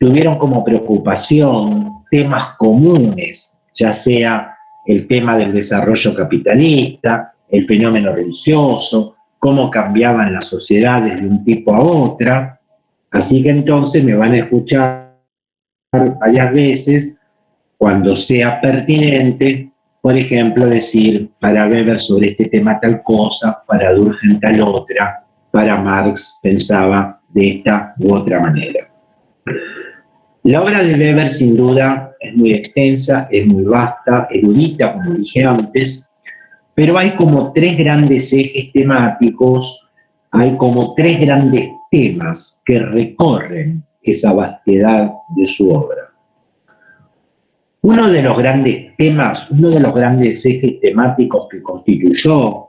tuvieron como preocupación temas comunes, ya sea el tema del desarrollo capitalista, el fenómeno religioso, cómo cambiaban las sociedades de un tipo a otra. Así que entonces me van a escuchar varias veces, cuando sea pertinente, por ejemplo, decir para Weber sobre este tema tal cosa, para Durkheim tal otra, para Marx pensaba de esta u otra manera. La obra de Weber, sin duda, es muy extensa, es muy vasta, erudita, como dije antes, pero hay como tres grandes ejes temáticos, hay como tres grandes temas que recorren esa vastedad de su obra. Uno de los grandes temas, uno de los grandes ejes temáticos que constituyó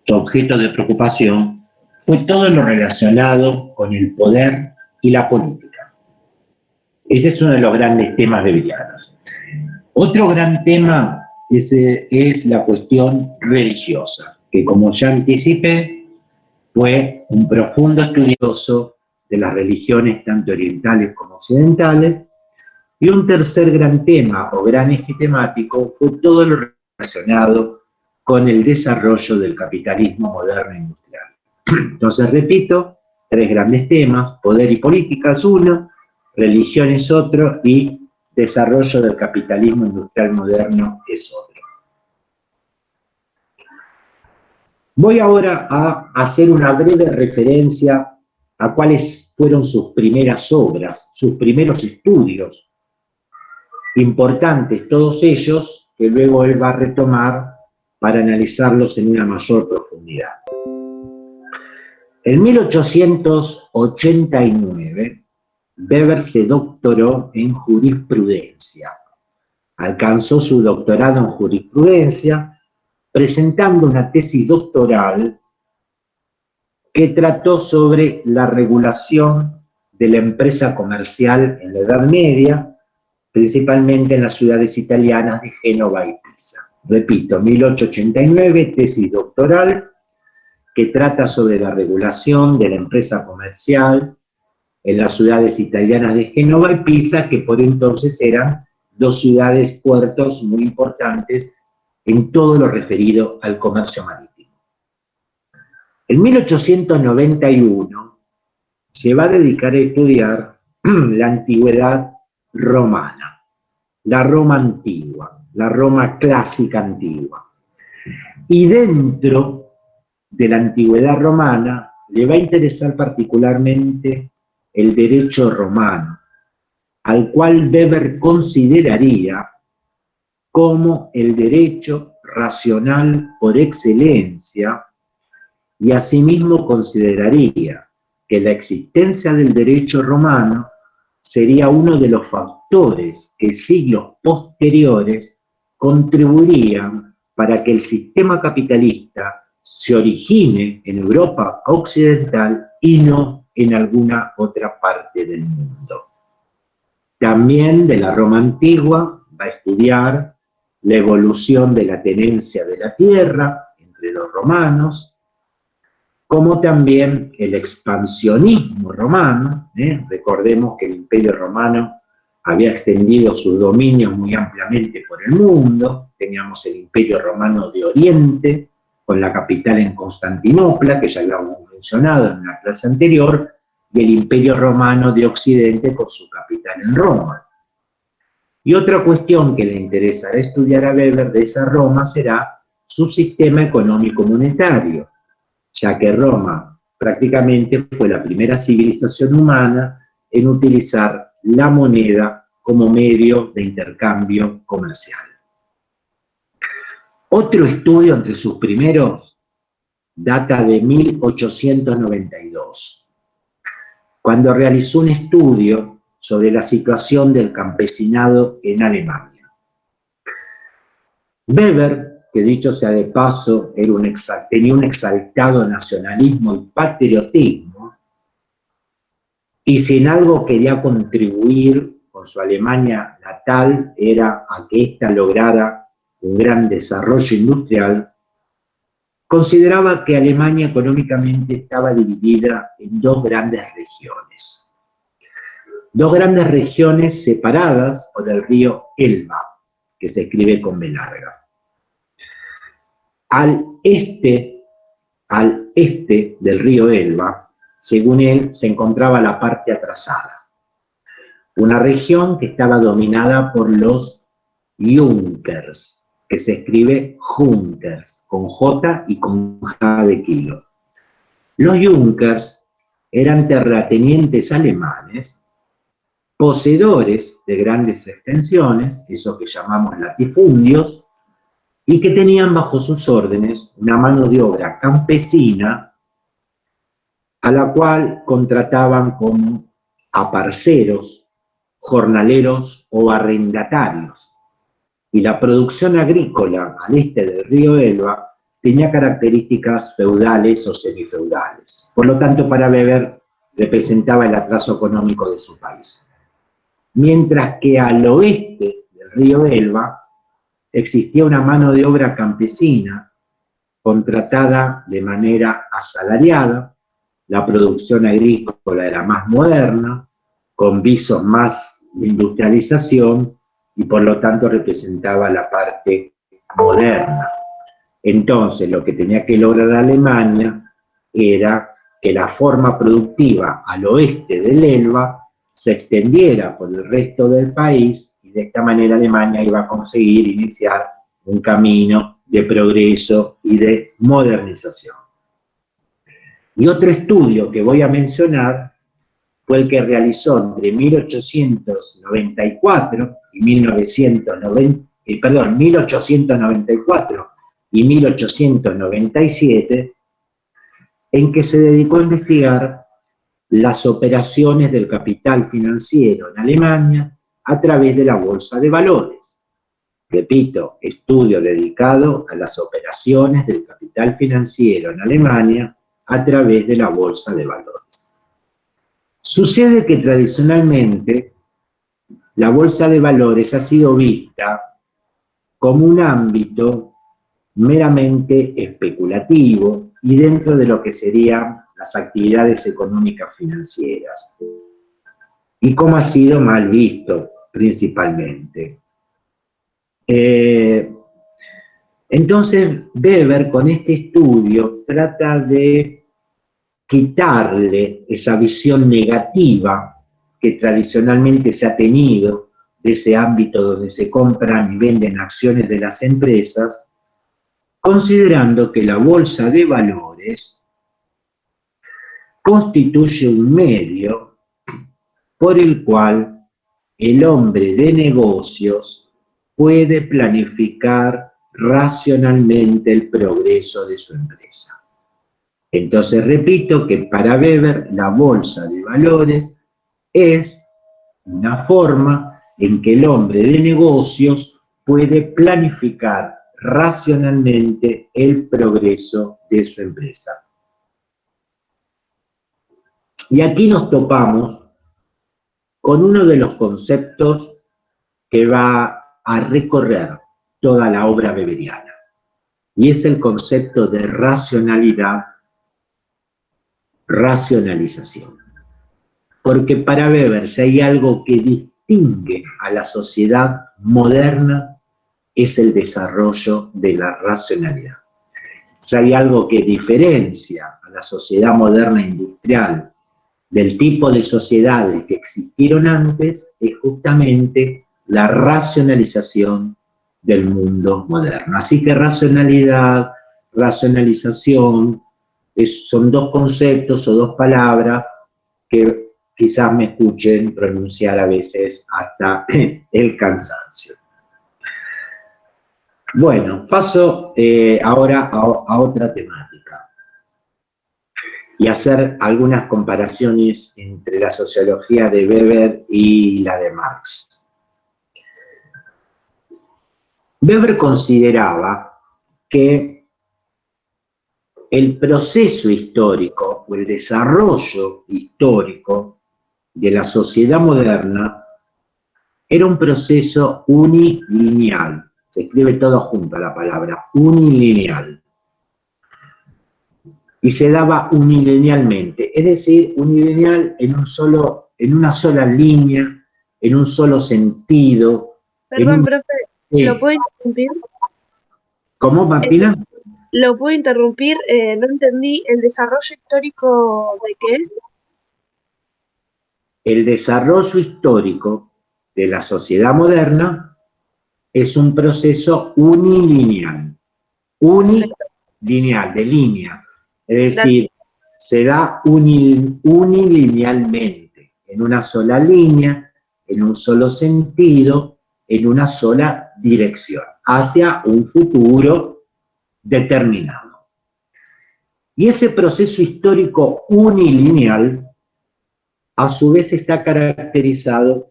su objeto de preocupación fue todo lo relacionado con el poder y la política. Ese es uno de los grandes temas weberianos. Otro gran tema es la cuestión religiosa, que como ya anticipé, fue un profundo estudioso de las religiones tanto orientales como occidentales. Y un tercer gran tema o gran eje temático fue todo lo relacionado con el desarrollo del capitalismo moderno industrial. Entonces, repito, tres grandes temas: poder y política es uno, religión es otro y desarrollo del capitalismo industrial moderno es otro. Voy ahora a hacer una breve referencia a cuáles fueron sus primeras obras, sus primeros estudios, importantes todos ellos, que luego él va a retomar para analizarlos en una mayor profundidad. En 1889, Weber se doctoró en jurisprudencia. Alcanzó su doctorado en jurisprudencia presentando una tesis doctoral que trató sobre la regulación de la empresa comercial en la Edad Media, principalmente en las ciudades italianas de Génova y Pisa. Repito, 1889, tesis doctoral que trata sobre la regulación de la empresa comercial en las ciudades italianas de Génova y Pisa, que por entonces eran dos ciudades puertos muy importantes en todo lo referido al comercio marítimo. En 1891 se va a dedicar a estudiar la antigüedad romana, la Roma antigua, la Roma clásica antigua. Y dentro de la antigüedad romana le va a interesar particularmente el derecho romano, al cual Weber consideraría como el derecho racional por excelencia, y asimismo consideraría que la existencia del derecho romano sería uno de los factores que siglos posteriores contribuirían para que el sistema capitalista se origine en Europa occidental y no en alguna otra parte del mundo. También de la Roma antigua va a estudiar la evolución de la tenencia de la tierra entre los romanos, como también el expansionismo romano. Recordemos que el Imperio Romano había extendido sus dominios muy ampliamente por el mundo. Teníamos el Imperio Romano de Oriente, con la capital en Constantinopla, que ya habíamos mencionado en una clase anterior, y el Imperio Romano de Occidente con su capital en Roma. Y otra cuestión que le interesará estudiar a Weber de esa Roma será su sistema económico monetario, ya que Roma prácticamente fue la primera civilización humana en utilizar la moneda como medio de intercambio comercial. Otro estudio entre sus primeros data de 1892, cuando realizó un estudio sobre la situación del campesinado en Alemania. Weber, que dicho sea de paso, tenía un exaltado nacionalismo y patriotismo, y si en algo quería contribuir con su Alemania natal era a que ésta lograra un gran desarrollo industrial, consideraba que Alemania económicamente estaba dividida en dos grandes regiones. dos grandes regiones separadas por el río Elba, que se escribe con B larga. Al este del río Elba, según él, se encontraba la parte atrasada, una región que estaba dominada por los Junkers, que se escribe Junkers, con J y con J de kilo. Los Junkers eran terratenientes alemanes, poseedores de grandes extensiones, eso que llamamos latifundios, y que tenían bajo sus órdenes una mano de obra campesina a la cual contrataban como aparceros, jornaleros o arrendatarios. Y la producción agrícola al este del río Elba tenía características feudales o semifeudales. Por lo tanto, para Weber representaba el atraso económico de su país. Mientras que al oeste del río Elba existía una mano de obra campesina contratada de manera asalariada, la producción agrícola era más moderna, con visos más de industrialización y por lo tanto representaba la parte moderna. Entonces lo que tenía que lograr Alemania era que la forma productiva al oeste del Elba se extendiera por el resto del país y de esta manera Alemania iba a conseguir iniciar un camino de progreso y de modernización. Y otro estudio que voy a mencionar fue el que realizó entre 1894 y 1894 y 1897, en que se dedicó a investigar las operaciones del capital financiero en Alemania a través de la bolsa de valores. Repito, estudio dedicado a las operaciones del capital financiero en Alemania a través de la bolsa de valores. Sucede que tradicionalmente la bolsa de valores ha sido vista como un ámbito meramente especulativo y dentro de lo que serían las actividades económicas financieras. ¿Y cómo ha sido mal visto principalmente? Entonces Weber con este estudio trata de quitarle esa visión negativa que tradicionalmente se ha tenido de ese ámbito donde se compran y venden acciones de las empresas, considerando que la bolsa de valores constituye un medio por el cual el hombre de negocios puede planificar racionalmente el progreso de su empresa. Entonces, repito que para Weber la bolsa de valores es una forma en que el hombre de negocios puede planificar racionalmente el progreso de su empresa. Y aquí nos topamos con uno de los conceptos que va a recorrer toda la obra weberiana, y es el concepto de racionalidad, racionalización. Porque para Weber, si hay algo que distingue a la sociedad moderna, es el desarrollo de la racionalidad. Si hay algo que diferencia a la sociedad moderna industrial del tipo de sociedades que existieron antes, es justamente la racionalización del mundo moderno. Así que racionalidad, racionalización, son dos conceptos o dos palabras que quizás me escuchen pronunciar a veces hasta el cansancio. Bueno, paso ahora a otra temática y hacer algunas comparaciones entre la sociología de Weber y la de Marx. Weber consideraba que el proceso histórico o el desarrollo histórico de la sociedad moderna era un proceso unilineal. Se escribe todo junto a la palabra, unilineal. Y se daba unilinealmente, es decir, unilineal en un solo en una sola línea, en un solo sentido. Perdón, profe, ¿lo puedo interrumpir? ¿Cómo, Martina? ¿Lo puedo interrumpir? No entendí. ¿El desarrollo histórico de qué? El desarrollo histórico de la sociedad moderna es un proceso unilineal. Unilineal, de línea. Es decir, se da unilinealmente, en una sola línea, en un solo sentido, en una sola dirección, hacia un futuro determinado. Y ese proceso histórico unilineal, a su vez, está caracterizado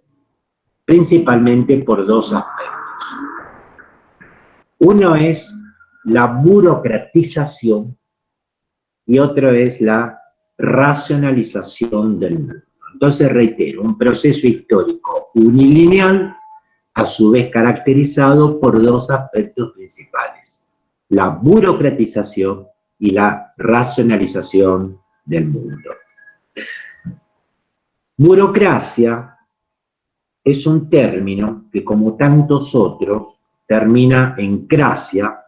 principalmente por dos aspectos. Uno es la burocratización y otro es la racionalización del mundo. Entonces, reitero, un proceso histórico unilineal, a su vez caracterizado por dos aspectos principales: la burocratización y la racionalización del mundo. Burocracia es un término que, como tantos otros, termina en cracia,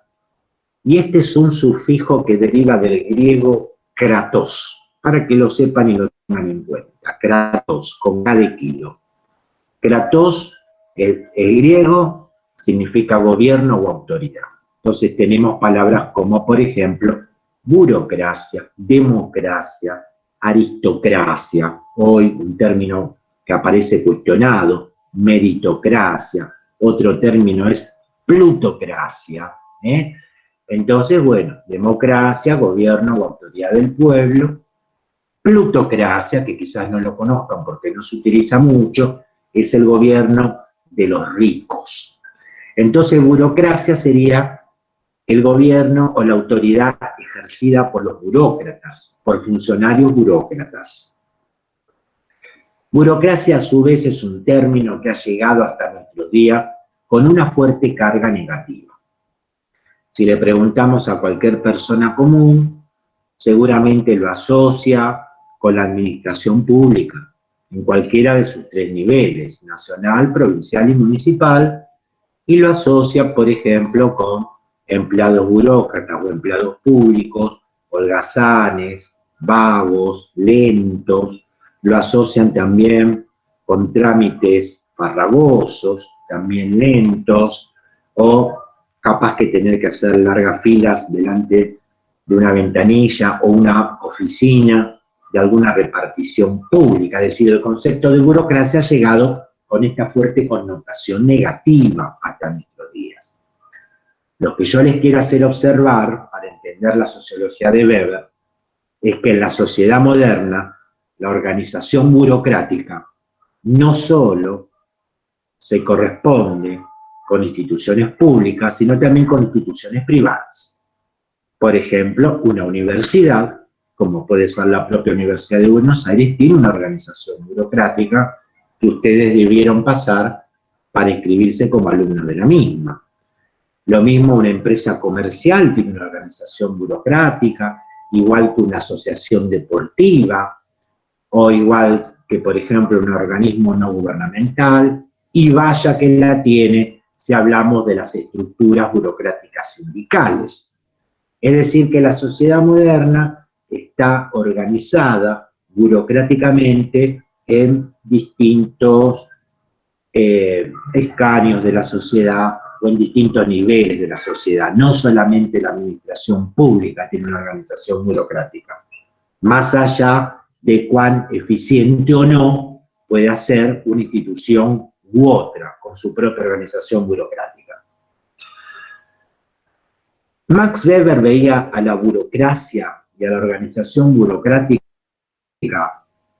y este es un sufijo que deriva del griego kratos, para que lo sepan y lo tengan en cuenta. Kratos, con K de kilo. Kratos, el griego, significa gobierno o autoridad. Entonces tenemos palabras como, por ejemplo, burocracia, democracia, aristocracia, hoy un término que aparece cuestionado, meritocracia, otro término es plutocracia. Entonces, bueno, democracia, gobierno o autoridad del pueblo. Plutocracia, que quizás no lo conozcan porque no se utiliza mucho, es el gobierno de los ricos. Entonces, burocracia sería el gobierno o la autoridad ejercida por los burócratas, por funcionarios burócratas. Burocracia, a su vez, es un término que ha llegado hasta nuestros días con una fuerte carga negativa. Si le preguntamos a cualquier persona común, seguramente lo asocia con la administración pública, en cualquiera de sus tres niveles, nacional, provincial y municipal, y lo asocia, por ejemplo, con empleados burócratas o empleados públicos, holgazanes, vagos, lentos, lo asocian también con trámites farragosos, también lentos, o capaz que tener que hacer largas filas delante de una ventanilla o una oficina de alguna repartición pública. Es decir, el concepto de burocracia ha llegado con esta fuerte connotación negativa hasta nuestros días. Lo que yo les quiero hacer observar, para entender la sociología de Weber, es que en la sociedad moderna, la organización burocrática no solo se corresponde con instituciones públicas, sino también con instituciones privadas. Por ejemplo, una universidad, como puede ser la propia Universidad de Buenos Aires, tiene una organización burocrática que ustedes debieron pasar para inscribirse como alumnos de la misma. Lo mismo una empresa comercial tiene una organización burocrática, igual que una asociación deportiva, o igual que, por ejemplo, un organismo no gubernamental, y vaya que la tiene si hablamos de las estructuras burocráticas sindicales. Es decir, que la sociedad moderna está organizada burocráticamente en distintos escaños de la sociedad o en distintos niveles de la sociedad. No solamente la administración pública tiene una organización burocrática. Más allá de cuán eficiente o no puede ser una institución u otra con su propia organización burocrática. Max Weber veía a la burocracia y a la organización burocrática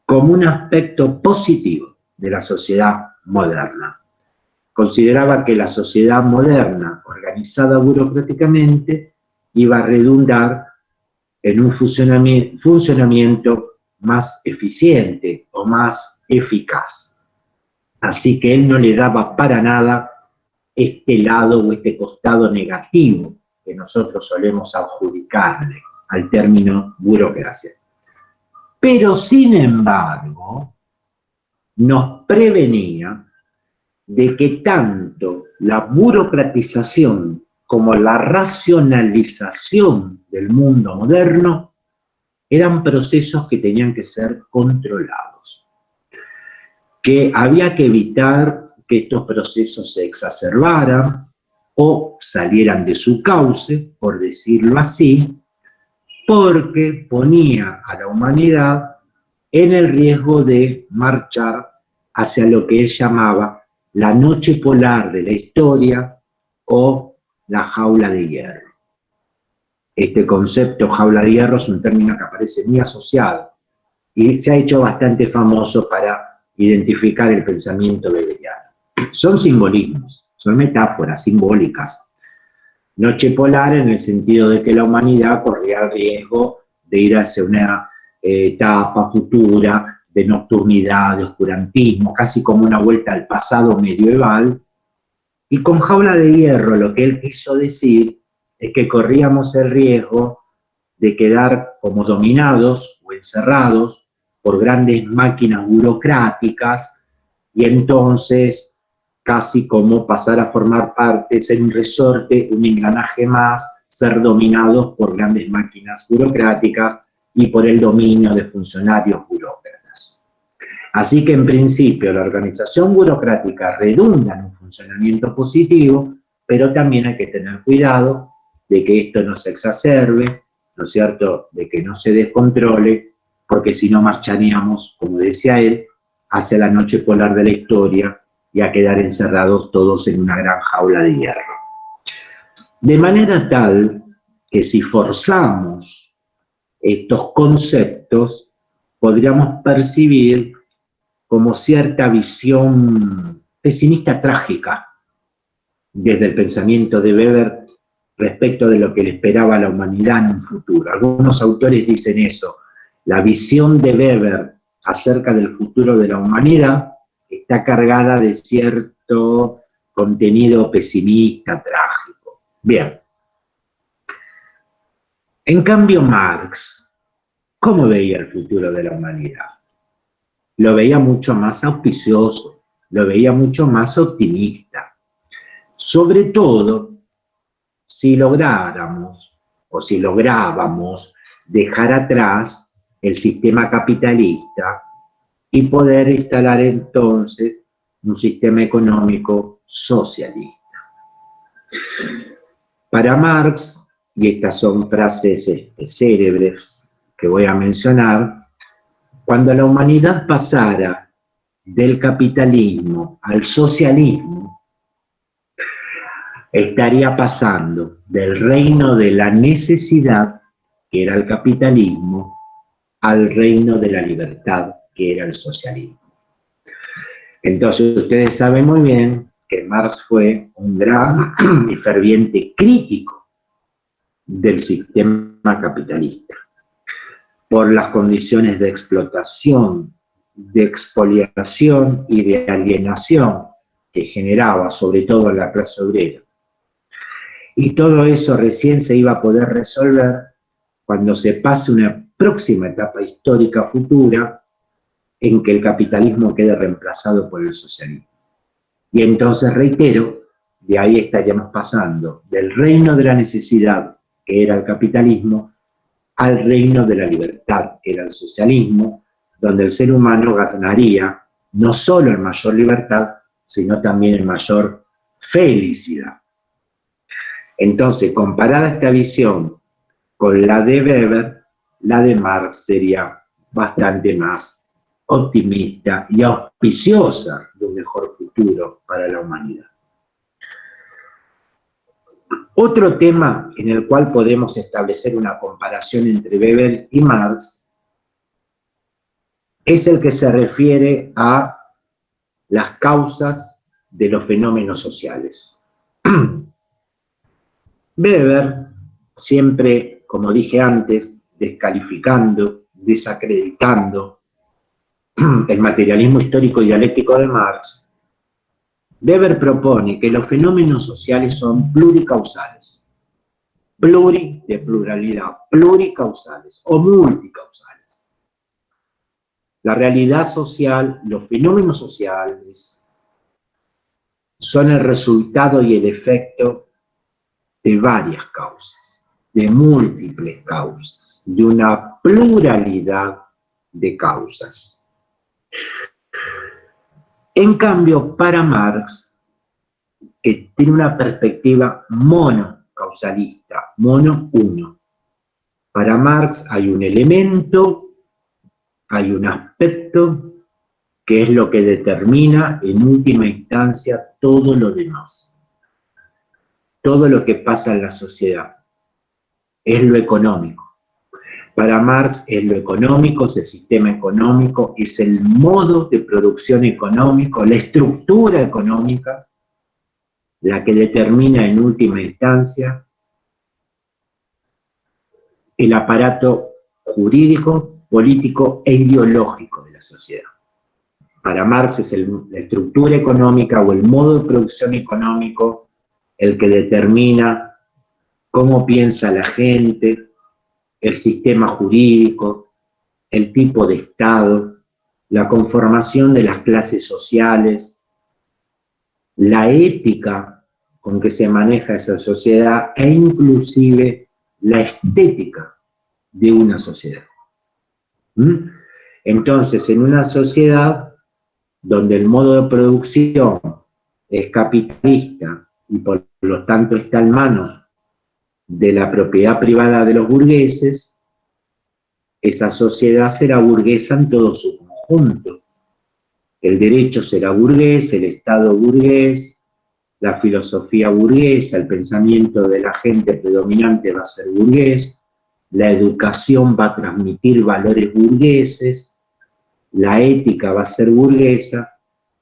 como un aspecto positivo de la sociedad moderna. Consideraba que la sociedad moderna, organizada burocráticamente, iba a redundar en un funcionamiento más eficiente o más eficaz. Así que él no le daba para nada este lado o este costado negativo que nosotros solemos adjudicarle al término burocracia. Pero, sin embargo, nos prevenía de que tanto la burocratización como la racionalización del mundo moderno eran procesos que tenían que ser controlados, que había que evitar que estos procesos se exacerbaran o salieran de su cauce, por decirlo así, porque ponía a la humanidad en el riesgo de marchar hacia lo que él llamaba la noche polar de la historia o la jaula de hierro. Este concepto jaula de hierro es un término que aparece muy asociado y se ha hecho bastante famoso para identificar el pensamiento weberiano. Son simbolismos, son metáforas simbólicas. Noche polar en el sentido de que la humanidad corría el riesgo de ir hacia una etapa futura de nocturnidad, de oscurantismo, casi como una vuelta al pasado medieval. Y con jaula de hierro lo que él quiso decir es que corríamos el riesgo de quedar como dominados o encerrados por grandes máquinas burocráticas y entonces casi como pasar a formar parte, ser un resorte, un engranaje más, ser dominados por grandes máquinas burocráticas y por el dominio de funcionarios burócratas. Así que en principio la organización burocrática redunda en un funcionamiento positivo, pero también hay que tener cuidado de que esto no se exacerbe, ¿no es cierto?, de que no se descontrole, porque si no marcharíamos, como decía él, hacia la noche polar de la historia y a quedar encerrados todos en una gran jaula de hierro. De manera tal que si forzamos estos conceptos, podríamos percibir como cierta visión pesimista trágica desde el pensamiento de Weber respecto de lo que le esperaba a la humanidad en un futuro. Algunos autores dicen eso. La visión de Weber acerca del futuro de la humanidad está cargada de cierto contenido pesimista, trágico. Bien. En cambio, Marx, ¿cómo veía el futuro de la humanidad? Lo veía mucho más auspicioso, lo veía mucho más optimista. Sobre todo, si lográramos o si lográbamos dejar atrás el sistema capitalista y poder instalar entonces un sistema económico socialista. Para Marx, y estas son frases célebres que voy a mencionar, cuando la humanidad pasara del capitalismo al socialismo, estaría pasando del reino de la necesidad, que era el capitalismo, al reino de la libertad, que era el socialismo. Entonces ustedes saben muy bien que Marx fue un gran y ferviente crítico del sistema capitalista por las condiciones de explotación, de expoliación y de alienación que generaba sobre todo en la clase obrera. Y todo eso recién se iba a poder resolver cuando se pase una próxima etapa histórica futura en que el capitalismo quede reemplazado por el socialismo. Y entonces, reitero, de ahí estaríamos pasando del reino de la necesidad, que era el capitalismo, al reino de la libertad, que era el socialismo, donde el ser humano ganaría no solo en mayor libertad, sino también en mayor felicidad. Entonces, comparada esta visión con la de Weber, la de Marx sería bastante más optimista y auspiciosa de un mejor futuro para la humanidad. Otro tema en el cual podemos establecer una comparación entre Weber y Marx es el que se refiere a las causas de los fenómenos sociales. Weber, siempre, como dije antes, descalificando, desacreditando el materialismo histórico y dialéctico de Marx, Weber propone que los fenómenos sociales son pluricausales, pluri de pluralidad, pluricausales o multicausales. La realidad social, los fenómenos sociales, son el resultado y el efecto de varias causas, de múltiples causas, de una pluralidad de causas. En cambio, para Marx, que tiene una perspectiva monocausalista, mono uno. Para Marx hay un elemento, hay un aspecto que es lo que determina en última instancia todo lo demás. Todo lo que pasa en la sociedad es lo económico. Para Marx es lo económico, es el sistema económico, es el modo de producción económico, la estructura económica, la que determina en última instancia el aparato jurídico, político e ideológico de la sociedad. Para Marx es la estructura económica o el modo de producción económico el que determina cómo piensa la gente, el sistema jurídico, el tipo de Estado, la conformación de las clases sociales, la ética con que se maneja esa sociedad e inclusive la estética de una sociedad. Entonces, en una sociedad donde el modo de producción es capitalista y por lo tanto está en manos de la propiedad privada de los burgueses, esa sociedad será burguesa en todo su conjunto. El derecho será burgués, el Estado burgués, la filosofía burguesa, el pensamiento de la gente predominante va a ser burgués, la educación va a transmitir valores burgueses, la ética va a ser burguesa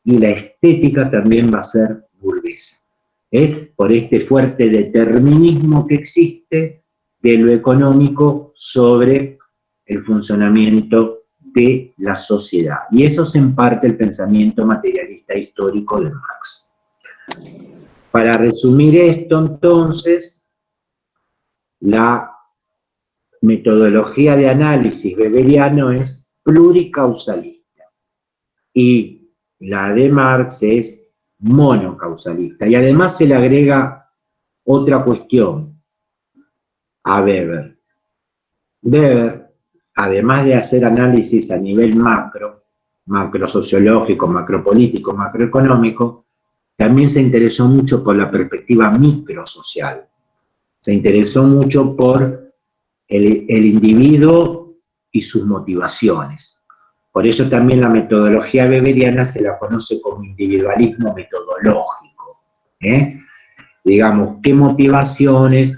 y la estética también va a ser burguesa. Por este fuerte determinismo que existe de lo económico sobre el funcionamiento de la sociedad. Y eso es en parte el pensamiento materialista histórico de Marx. Para resumir esto, entonces, la metodología de análisis weberiano es pluricausalista y la de Marx es monocausalista. Y además se le agrega otra cuestión a Weber. Weber, además de hacer análisis a nivel macro sociológico, macropolítico, macroeconómico, también se interesó mucho por la perspectiva microsocial. Se interesó mucho por el individuo y sus motivaciones. Por eso también la metodología weberiana se la conoce como individualismo metodológico. Digamos, qué motivaciones,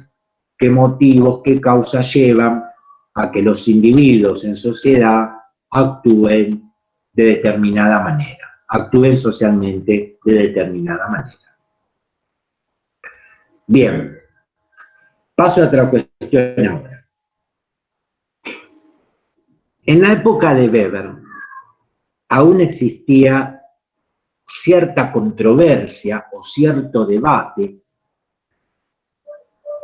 qué motivos, qué causas llevan a que los individuos en sociedad actúen de determinada manera, actúen socialmente de determinada manera. Bien, paso a otra cuestión ahora. En la época de Weber aún existía cierta controversia o cierto debate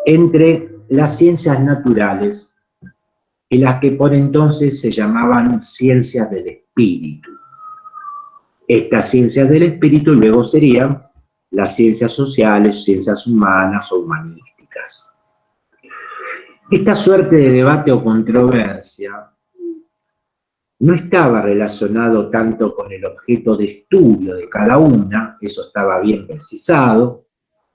entre las ciencias naturales y las que por entonces se llamaban ciencias del espíritu. Estas ciencias del espíritu luego serían las ciencias sociales, ciencias humanas o humanísticas. Esta suerte de debate o controversia no estaba relacionado tanto con el objeto de estudio de cada una, eso estaba bien precisado,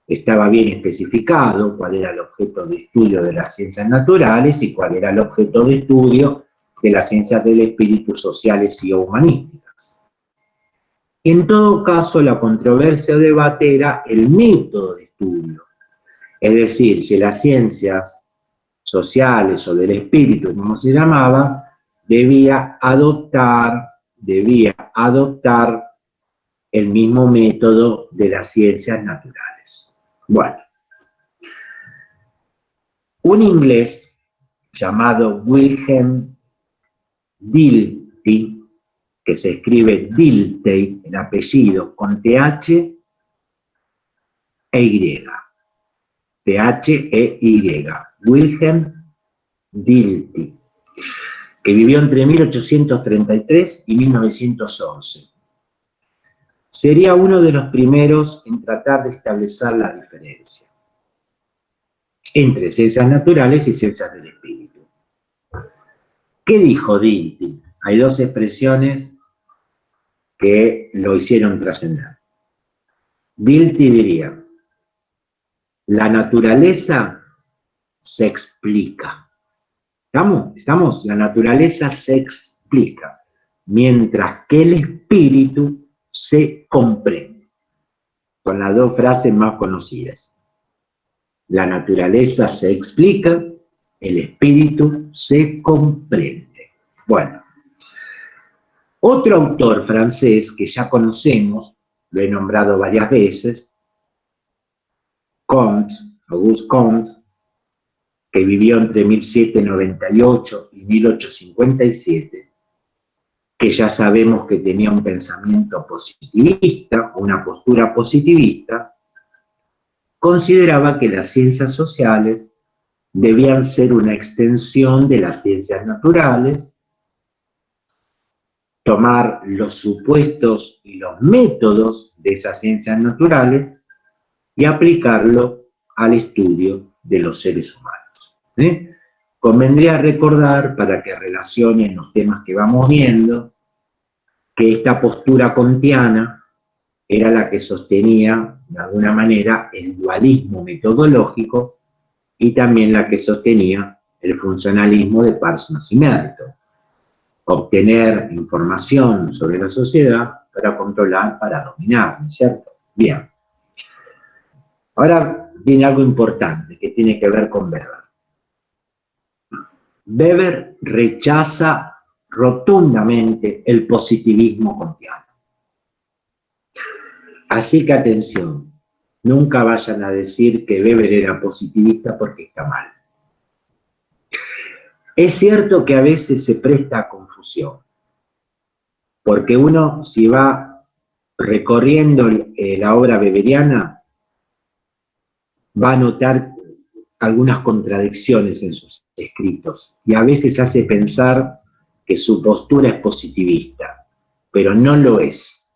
estaba bien especificado cuál era el objeto de estudio de las ciencias naturales y cuál era el objeto de estudio de las ciencias del espíritu sociales y humanísticas. En todo caso, la controversia o debate era el método de estudio, es decir, si las ciencias sociales o del espíritu, como se llamaba, debía adoptar el mismo método de las ciencias naturales. Bueno, un inglés llamado Wilhelm Dilthey, que se escribe Dilthey, el apellido, con TH e Y. TH e Y. Wilhelm Dilthey, que vivió entre 1833 y 1911. Sería uno de los primeros en tratar de establecer la diferencia entre ciencias naturales y ciencias del espíritu. ¿Qué dijo Dilthey? Hay dos expresiones que lo hicieron trascender. Dilthey diría: la naturaleza se explica. ¿Estamos? La naturaleza se explica, mientras que el espíritu se comprende. Son las dos frases más conocidas. La naturaleza se explica, el espíritu se comprende. Bueno, otro autor francés que ya conocemos, lo he nombrado varias veces, Auguste Comte, que vivió entre 1798 y 1857, que ya sabemos que tenía un pensamiento positivista, una postura positivista, consideraba que las ciencias sociales debían ser una extensión de las ciencias naturales, tomar los supuestos y los métodos de esas ciencias naturales y aplicarlo al estudio de los seres humanos. Convendría recordar, para que relacionen los temas que vamos viendo, que esta postura kantiana era la que sostenía, de alguna manera, el dualismo metodológico y también la que sostenía el funcionalismo de Parsons y Merton. Obtener información sobre la sociedad para controlar, para dominar, ¿no es cierto? Bien. Ahora viene algo importante que tiene que ver con Weber. Weber rechaza rotundamente el positivismo kantiano. Así que atención, nunca vayan a decir que Weber era positivista porque está mal. Es cierto que a veces se presta a confusión, porque uno, si va recorriendo la obra weberiana, va a notar algunas contradicciones en sus escritos y a veces hace pensar que su postura es positivista, pero no lo es.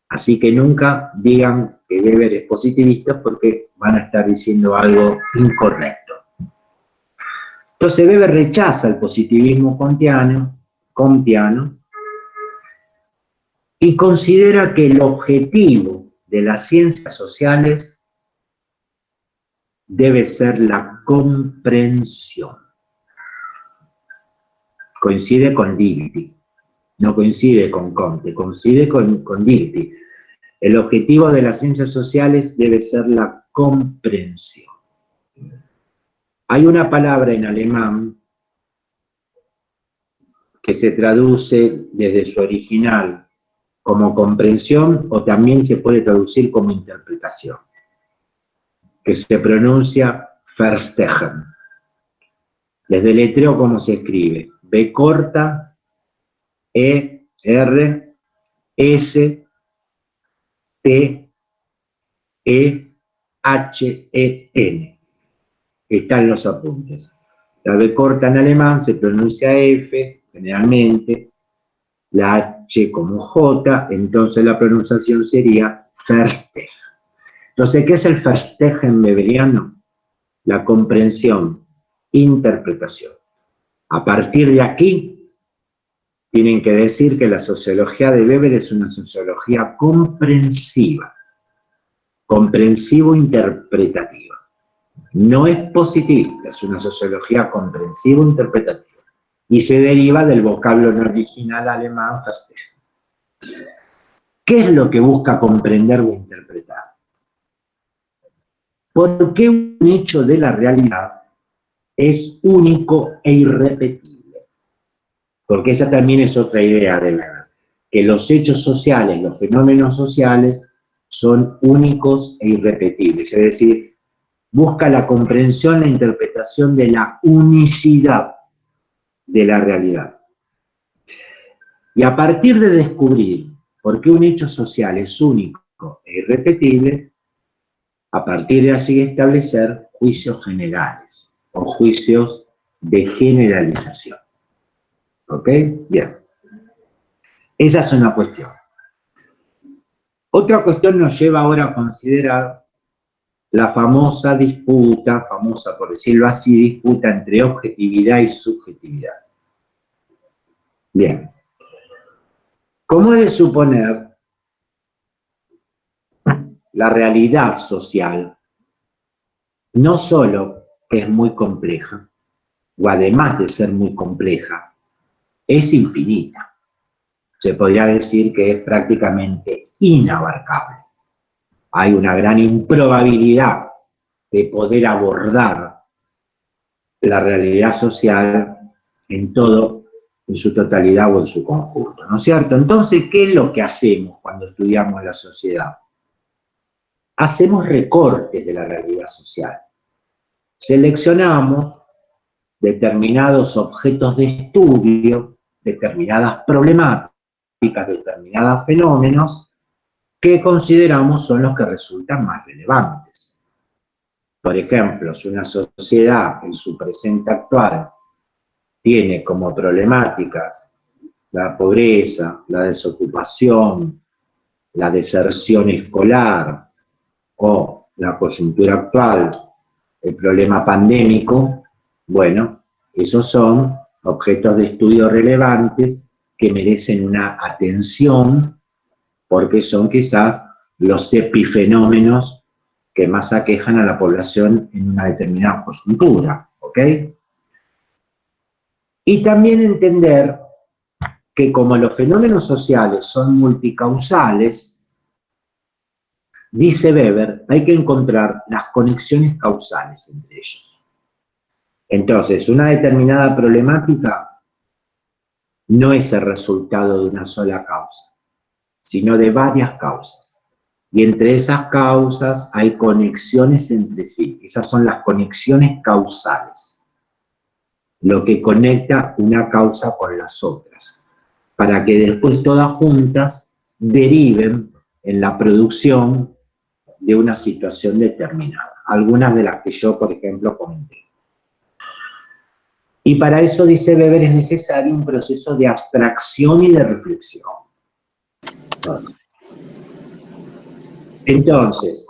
Así que nunca digan que Weber es positivista porque van a estar diciendo algo incorrecto. Entonces Weber rechaza el positivismo kantiano y considera que el objetivo de las ciencias sociales debe ser la comprensión. Coincide con Dilthey, no coincide con Comte, coincide con Dilthey. El objetivo de las ciencias sociales debe ser la comprensión. Hay una palabra en alemán que se traduce desde su original como comprensión o también se puede traducir como interpretación, que se pronuncia verstehen. Les deletreo cómo se escribe: B corta, E, R, S, T, E, H, E, N. Están los apuntes. La B corta en alemán se pronuncia F, generalmente, la H como J, entonces la pronunciación sería verstehen. Entonces, ¿qué es el verstehen weberiano? La comprensión, interpretación. A partir de aquí, tienen que decir que la sociología de Weber es una sociología comprensiva, comprensivo-interpretativa. No es positivista, es una sociología comprensivo-interpretativa. Y se deriva del vocablo no original alemán verstehen. ¿Qué es lo que busca comprender o interpretar? ¿Por qué un hecho de la realidad es único e irrepetible? Porque esa también es otra idea de Weber, que los hechos sociales, los fenómenos sociales, son únicos e irrepetibles. Es decir, busca la comprensión, la interpretación de la unicidad de la realidad. Y a partir de descubrir por qué un hecho social es único e irrepetible, a partir de allí establecer juicios generales o juicios de generalización. ¿Ok? Bien. Esa es una cuestión. Otra cuestión nos lleva ahora a considerar la famosa disputa, famosa por decirlo así, disputa entre objetividad y subjetividad. Bien. Como es de suponer, la realidad social no solo es muy compleja, o además de ser muy compleja, es infinita. Se podría decir que es prácticamente inabarcable. Hay una gran improbabilidad de poder abordar la realidad social en su totalidad o en su conjunto, ¿no es cierto? Entonces, ¿qué es lo que hacemos cuando estudiamos la sociedad? Hacemos recortes de la realidad social. Seleccionamos determinados objetos de estudio, determinadas problemáticas, determinados fenómenos que consideramos son los que resultan más relevantes. Por ejemplo, si una sociedad en su presente actual tiene como problemáticas la pobreza, la desocupación, la deserción escolar o la coyuntura actual, el problema pandémico, bueno, esos son objetos de estudio relevantes que merecen una atención porque son quizás los epifenómenos que más aquejan a la población en una determinada coyuntura, ¿ok? Y también entender que como los fenómenos sociales son multicausales, dice Weber, hay que encontrar las conexiones causales entre ellos. Entonces, una determinada problemática no es el resultado de una sola causa, sino de varias causas. Y entre esas causas hay conexiones entre sí. Esas son las conexiones causales, lo que conecta una causa con las otras, para que después todas juntas deriven en la producción de una situación determinada. Algunas de las que yo, por ejemplo, comenté. Y para eso, dice Weber, es necesario un proceso de abstracción y de reflexión. Entonces,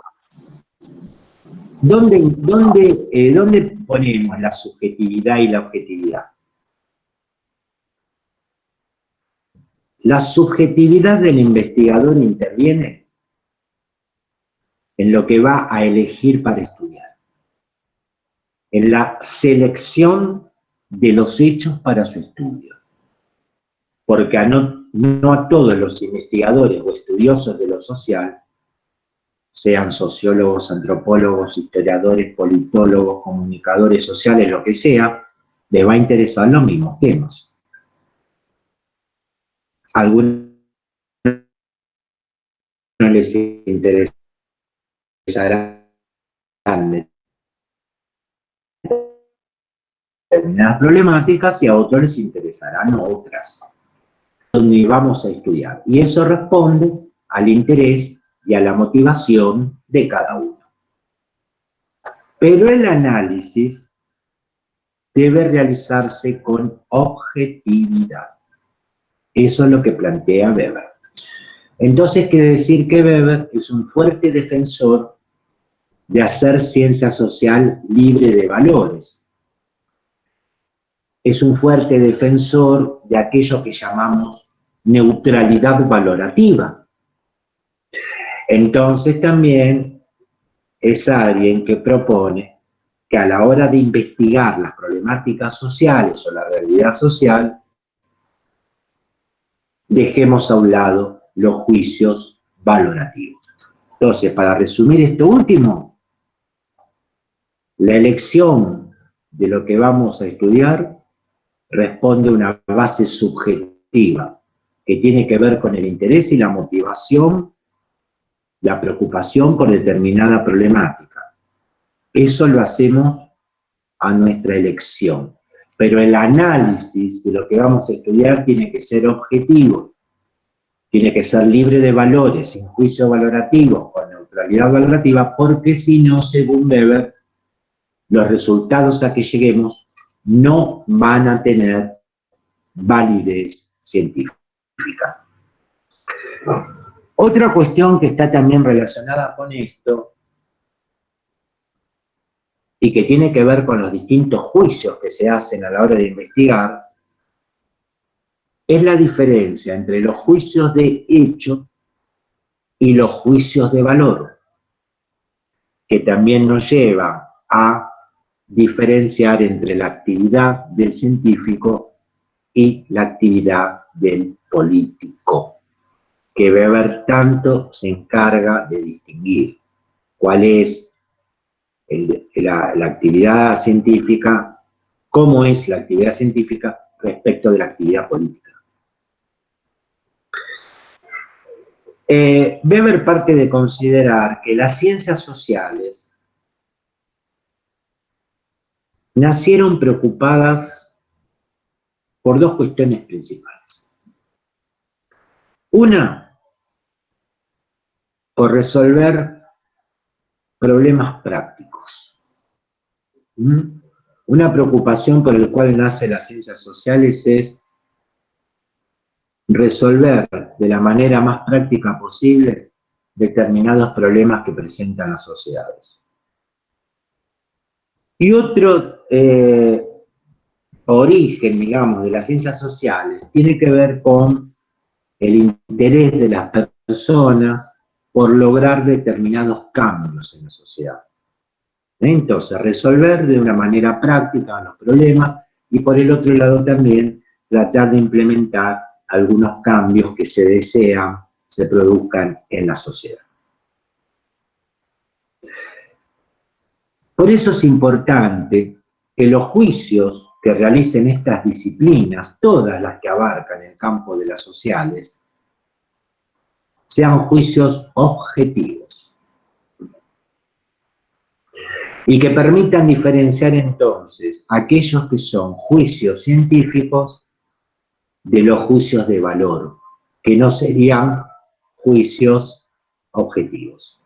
¿dónde ponemos la subjetividad y la objetividad? La subjetividad del investigador interviene en lo que va a elegir para estudiar, en la selección de los hechos para su estudio. Porque no a todos los investigadores o estudiosos de lo social, sean sociólogos, antropólogos, historiadores, politólogos, comunicadores sociales, lo que sea, les va a interesar los mismos temas. A algunos no les interesarán determinadas problemáticas y a otros les interesarán otras, donde vamos a estudiar. Y eso responde al interés y a la motivación de cada uno. Pero el análisis debe realizarse con objetividad. Eso es lo que plantea Weber. Entonces quiere decir que Weber es un fuerte defensor de hacer ciencia social libre de valores. Es un fuerte defensor de aquello que llamamos neutralidad valorativa. Entonces también es alguien que propone que a la hora de investigar las problemáticas sociales o la realidad social, dejemos a un lado los juicios valorativos. Entonces, para resumir esto último, la elección de lo que vamos a estudiar responde a una base subjetiva que tiene que ver con el interés y la motivación, la preocupación por determinada problemática. Eso lo hacemos a nuestra elección. Pero el análisis de lo que vamos a estudiar tiene que ser objetivo, tiene que ser libre de valores, sin juicio valorativo, con neutralidad valorativa, porque si no, según Weber, los resultados a que lleguemos no van a tener validez científica. Otra cuestión que está también relacionada con esto y que tiene que ver con los distintos juicios que se hacen a la hora de investigar es la diferencia entre los juicios de hecho y los juicios de valor, que también nos lleva a diferenciar entre la actividad del científico y la actividad del político, que Weber tanto se encarga de distinguir cuál es la actividad científica, cómo es la actividad científica respecto de la actividad política. Weber parte de considerar que las ciencias sociales nacieron preocupadas por dos cuestiones principales. Una, por resolver problemas prácticos. Una preocupación por la cual nacen las ciencias sociales es resolver de la manera más práctica posible determinados problemas que presentan las sociedades. Y otro origen, digamos, de las ciencias sociales tiene que ver con el interés de las personas por lograr determinados cambios en la sociedad. Entonces, resolver de una manera práctica los problemas y por el otro lado también tratar de implementar algunos cambios que se desean se produzcan en la sociedad. Por eso es importante que los juicios que realicen estas disciplinas, todas las que abarcan el campo de las sociales, sean juicios objetivos y que permitan diferenciar entonces aquellos que son juicios científicos de los juicios de valor, que no serían juicios objetivos.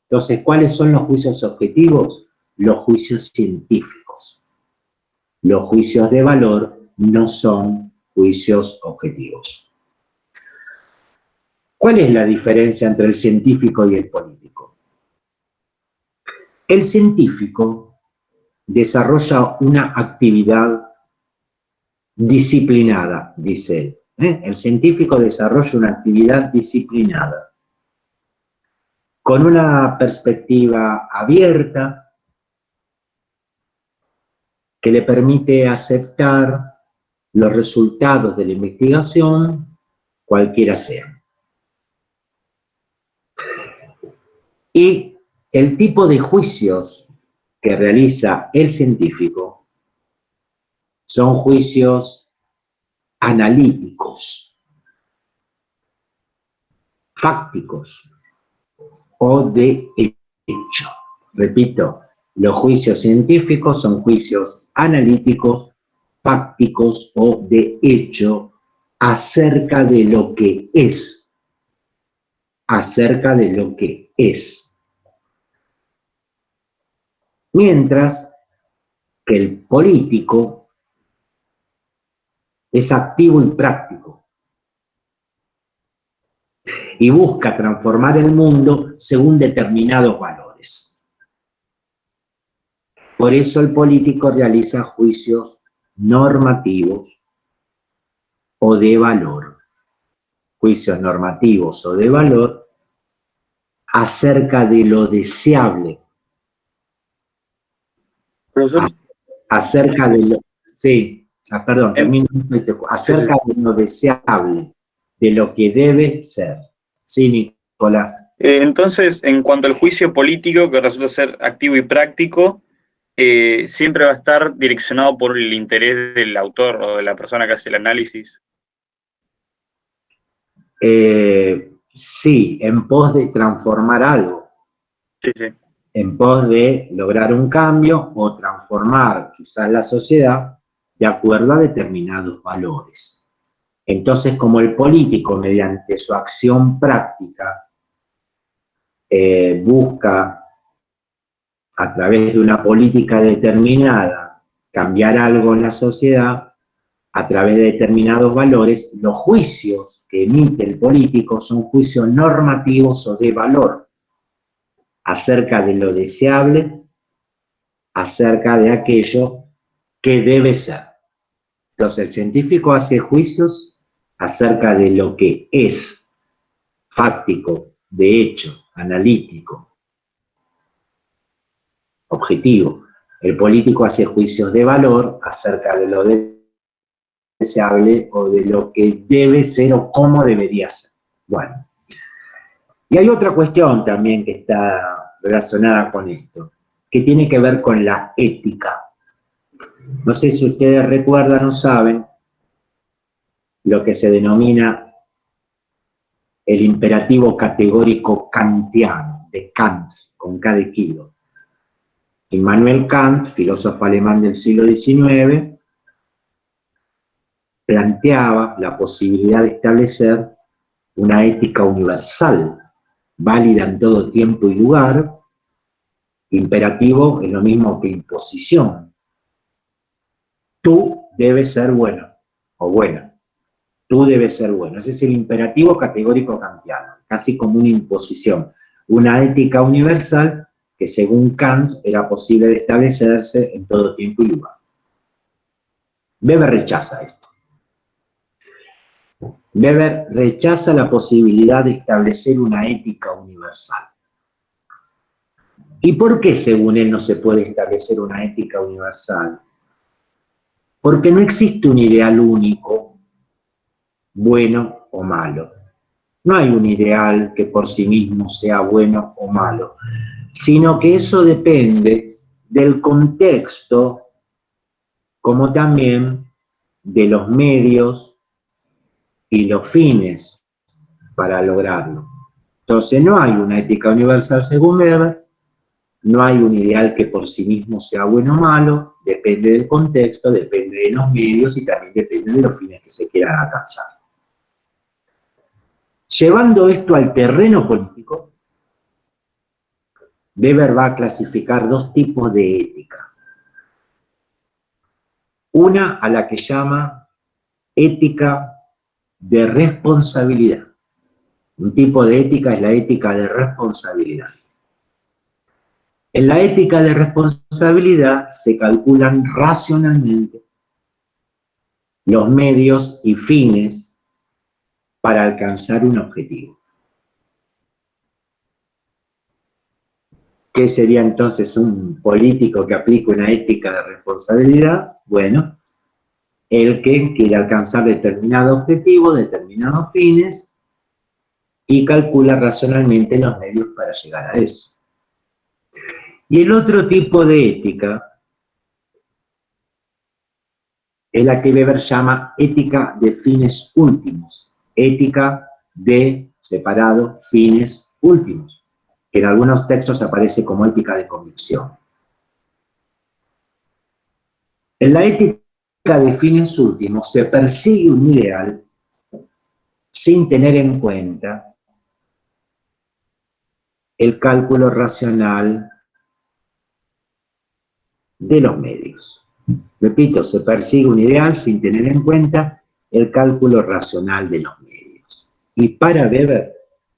Entonces, ¿cuáles son los juicios objetivos? Los juicios científicos. Los juicios de valor no son juicios objetivos. ¿Cuál es la diferencia entre el científico y el político? El científico desarrolla una actividad disciplinada, dice él. El científico desarrolla una actividad disciplinada, con una perspectiva abierta que le permite aceptar los resultados de la investigación, cualquiera sean. Y el tipo de juicios que realiza el científico son juicios analíticos, fácticos o de hecho. Repito, los juicios científicos son juicios analíticos, fácticos o de hecho acerca de lo que es. Acerca de lo que es. Mientras que el político es activo y práctico y busca transformar el mundo según determinados valores. Por eso el político realiza juicios normativos o de valor. Juicios normativos o de valor acerca de lo deseable. Profesor, acerca de lo... Sí, perdón, termino. Acerca de lo deseable, de lo que debe ser. Sí, Nicolás. entonces, en cuanto al juicio político, que resulta ser activo y práctico, siempre va a estar direccionado por el interés del autor o de la persona que hace el análisis. Sí, en pos de transformar algo. Sí, sí. En pos de lograr un cambio o transformar quizás la sociedad de acuerdo a determinados valores. Entonces, como el político, mediante su acción práctica, busca, a través de una política determinada, cambiar algo en la sociedad, a través de determinados valores, los juicios que emite el político son juicios normativos o de valor acerca de lo deseable, acerca de aquello que debe ser. Entonces, el científico hace juicios acerca de lo que es fáctico, de hecho, analítico, objetivo. El político hace juicios de valor acerca de lo deseable o de lo que debe ser o cómo debería ser. Bueno, y hay otra cuestión también que está relacionada con esto, que tiene que ver con la ética. No sé si ustedes recuerdan o saben lo que se denomina el imperativo categórico kantiano, de Kant, con K de kilo. Immanuel Kant, filósofo alemán del siglo XIX, planteaba la posibilidad de establecer una ética universal, válida en todo tiempo y lugar. Imperativo es lo mismo que imposición. Tú debes ser bueno o buena. Tú debes ser bueno. Ese es el imperativo categórico kantiano, casi como una imposición. Una ética universal que según Kant era posible de establecerse en todo tiempo y lugar. Weber rechaza esto. Weber rechaza la posibilidad de establecer una ética universal. ¿Y por qué, según él, no se puede establecer una ética universal? Porque no existe un ideal único, bueno o malo. No hay un ideal que por sí mismo sea bueno o malo, sino que eso depende del contexto, como también de los medios y los fines para lograrlo. Entonces no hay una ética universal según Weber, no hay un ideal que por sí mismo sea bueno o malo, depende del contexto, depende de los medios y también depende de los fines que se quieran alcanzar. Llevando esto al terreno político, Weber va a clasificar dos tipos de ética. Una a la que llama ética de responsabilidad. Un tipo de ética es la ética de responsabilidad. En la ética de responsabilidad se calculan racionalmente los medios y fines para alcanzar un objetivo. ¿Qué sería entonces un político que aplica una ética de responsabilidad? Bueno, el que quiere alcanzar determinado objetivo, determinados fines, y calcula racionalmente los medios para llegar a eso. Y el otro tipo de ética es la que Weber llama ética de fines últimos, ética de, separado, fines últimos, que en algunos textos aparece como ética de convicción. En la ética de fines últimos se persigue un ideal sin tener en cuenta el cálculo racional de los medios. Repito, se persigue un ideal sin tener en cuenta el cálculo racional de los medios. Y para Weber,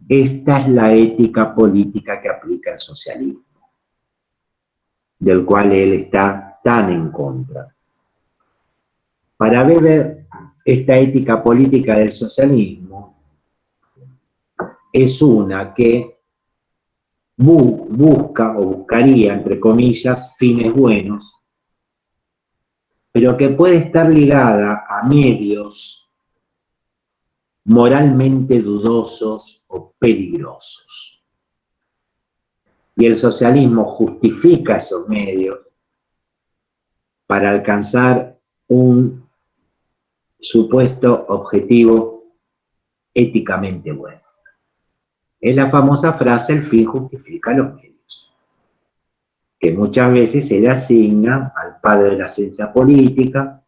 esta es la ética política que aplica el socialismo, del cual él está tan en contra. Para Weber, esta ética política del socialismo es una que busca o buscaría, entre comillas, fines buenos, pero que puede estar ligada a medios moralmente dudosos o peligrosos. Y el socialismo justifica esos medios para alcanzar un supuesto objetivo éticamente bueno. Es la famosa frase, el fin justifica los medios, que muchas veces se le asigna al padre de la ciencia política,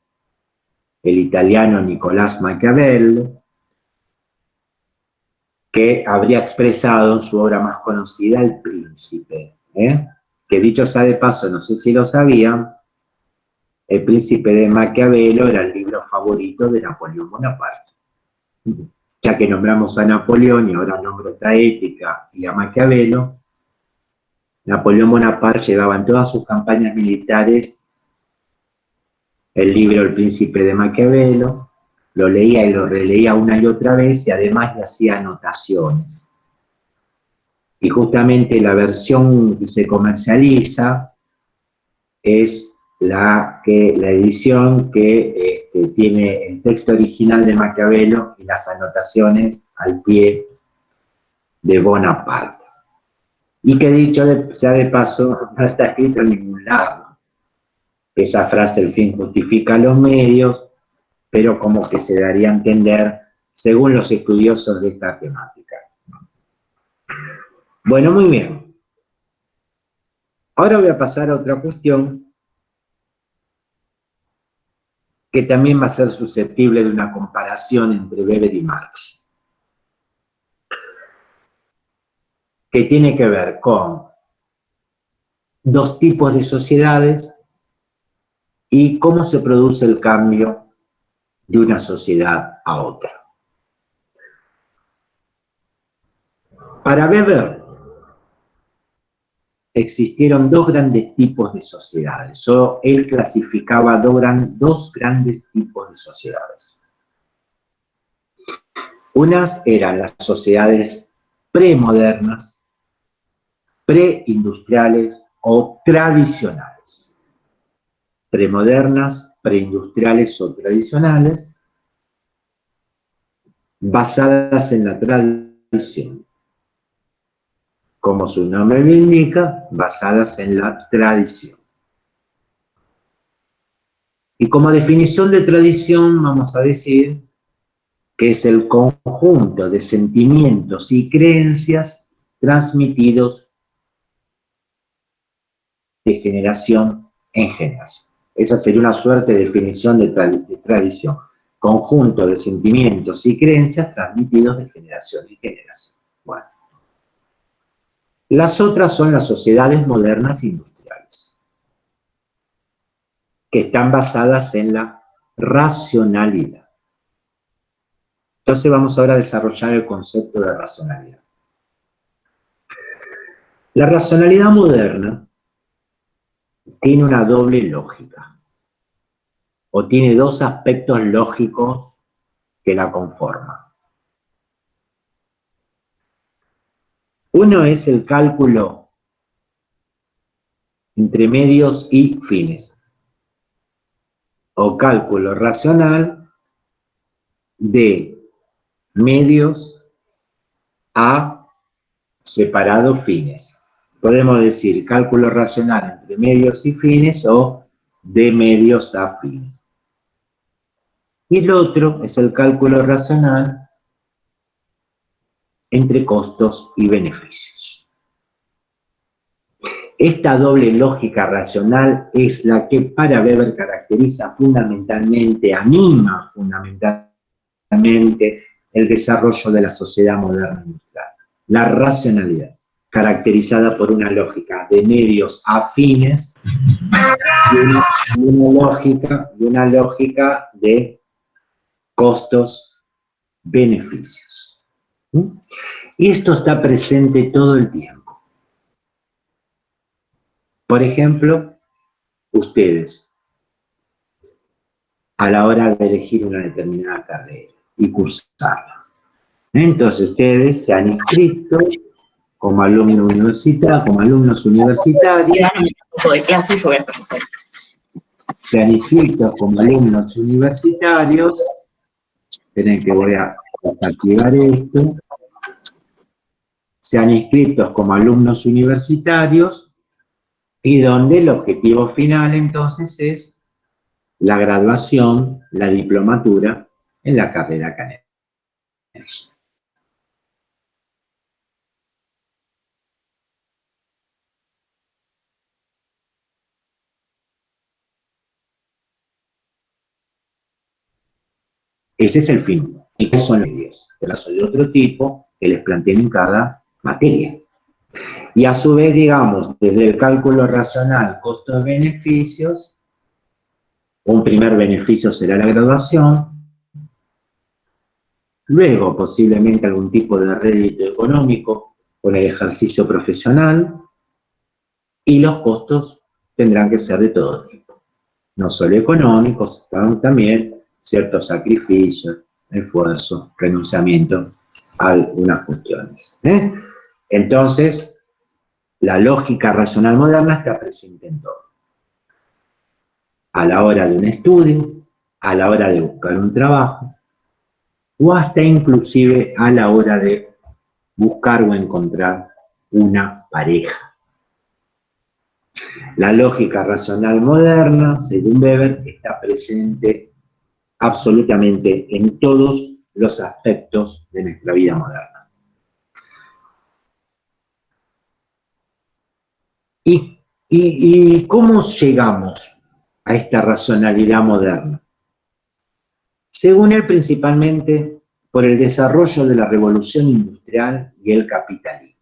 el italiano Nicolás Maquiavelo, que habría expresado en su obra más conocida, El Príncipe, que dicho sea de paso, no sé si lo sabían, El Príncipe de Maquiavelo era el libro favorito de Napoleón Bonaparte. Ya que nombramos a Napoleón y ahora nombro esta Ética y a Maquiavelo, Napoleón Bonaparte llevaba en todas sus campañas militares el libro El Príncipe de Maquiavelo, lo leía y lo releía una y otra vez y además le hacía anotaciones. Y justamente la versión que se comercializa es la edición que tiene el texto original de Maquiavelo y las anotaciones al pie de Bonaparte. Y que dicho sea de paso, no está escrito en ningún lado. Esa frase, el fin justifica los medios, pero como que se daría a entender según los estudiosos de esta temática. Bueno, muy bien. Ahora voy a pasar a otra cuestión que también va a ser susceptible de una comparación entre Weber y Marx, que tiene que ver con dos tipos de sociedades y cómo se produce el cambio de una sociedad a otra. Para Weber existieron dos grandes tipos de sociedades, o él clasificaba dos grandes tipos de sociedades. Unas eran las sociedades premodernas, preindustriales o tradicionales. Premodernas, preindustriales o tradicionales, basadas en la tradición. Como su nombre lo indica, basadas en la tradición. Y como definición de tradición vamos a decir que es el conjunto de sentimientos y creencias transmitidos de generación en generación. Esa sería una suerte de definición de tradición. Conjunto de sentimientos y creencias transmitidos de generación en generación. Bueno. Las otras son las sociedades modernas industriales, que están basadas en la racionalidad. Entonces vamos ahora a desarrollar el concepto de racionalidad. La racionalidad moderna tiene una doble lógica, o tiene dos aspectos lógicos que la conforman. Uno es el cálculo entre medios y fines, o cálculo racional de medios a separados fines. Podemos decir cálculo racional entre medios y fines o de medios a fines. Y el otro es el cálculo racional entre costos y beneficios. Esta doble lógica racional es la que para Weber caracteriza fundamentalmente, anima fundamentalmente el desarrollo de la sociedad moderna industrial. La racionalidad, caracterizada por una lógica de medios a fines y una lógica de costos-beneficios. Y esto está presente todo el tiempo. Por ejemplo, ustedes, a la hora de elegir una determinada carrera y cursarla. Entonces, ustedes se han inscrito como alumnos universitarios. Se han inscrito como alumnos universitarios. Esperen que voy a activar esto. Se han inscrito como alumnos universitarios y donde el objetivo final entonces es la graduación, la diplomatura en la carrera académica. Ese es el fin. ¿Y qué son los medios? Son de otro tipo que les planteen en cada materia. Y a su vez, digamos, desde el cálculo racional, costos-beneficios, Un primer beneficio será la graduación, luego posiblemente algún tipo de rédito económico con el ejercicio profesional, y los costos tendrán que ser de todo tipo, no solo económicos, también ciertos sacrificios, esfuerzo, renunciamiento a algunas cuestiones. Entonces, la lógica racional moderna está presente en todo. A la hora de un estudio, a la hora de buscar un trabajo, o hasta inclusive a la hora de buscar o encontrar una pareja. La lógica racional moderna, según Weber, está presente absolutamente en todos los aspectos de nuestra vida moderna. ¿Y cómo llegamos a esta racionalidad moderna? Según él, principalmente por el desarrollo de la revolución industrial y el capitalismo.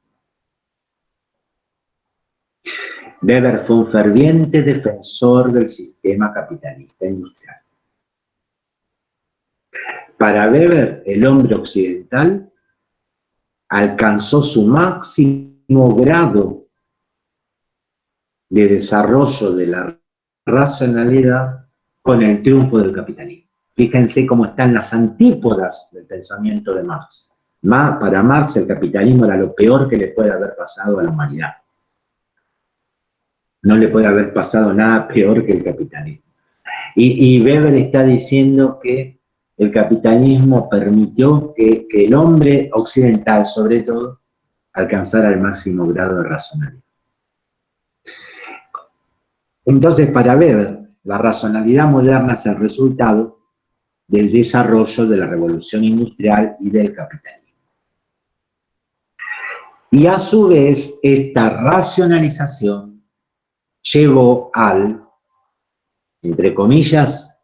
Weber fue un ferviente defensor del sistema capitalista industrial. Para Weber, el hombre occidental alcanzó su máximo grado de desarrollo de la racionalidad con el triunfo del capitalismo. Fíjense cómo están las antípodas del pensamiento de Marx. Para Marx el capitalismo era lo peor que le puede haber pasado a la humanidad. No le puede haber pasado nada peor que el capitalismo. Y Weber está diciendo que el capitalismo permitió que el hombre occidental, sobre todo, alcanzara el máximo grado de racionalidad. Entonces, para Weber, la racionalidad moderna es el resultado del desarrollo de la revolución industrial y del capitalismo. Y a su vez, esta racionalización llevó al, entre comillas,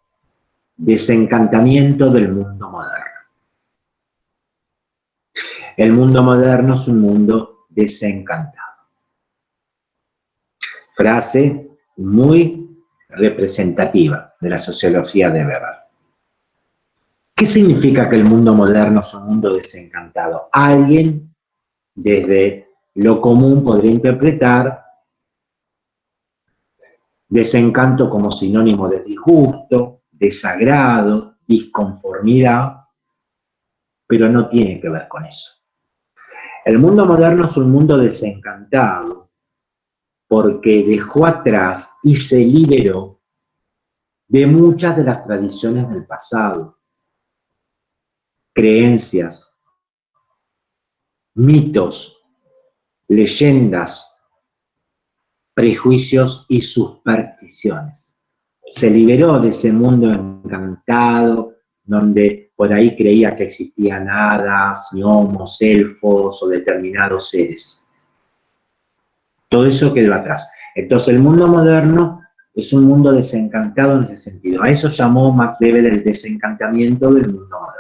desencantamiento del mundo moderno. El mundo moderno es un mundo desencantado. Frase muy representativa de la sociología de Weber. ¿Qué significa que el mundo moderno es un mundo desencantado? Alguien, desde lo común, podría interpretar desencanto como sinónimo de disgusto, desagrado, disconformidad, pero no tiene que ver con eso. El mundo moderno es un mundo desencantado porque dejó atrás y se liberó de muchas de las tradiciones del pasado, creencias, mitos, leyendas, prejuicios y supersticiones. Se liberó de ese mundo encantado, donde por ahí creía que existían hadas, gnomos, elfos o determinados seres. Todo eso quedó atrás. Entonces el mundo moderno es un mundo desencantado en ese sentido. A eso llamó Max Weber el desencantamiento del mundo moderno.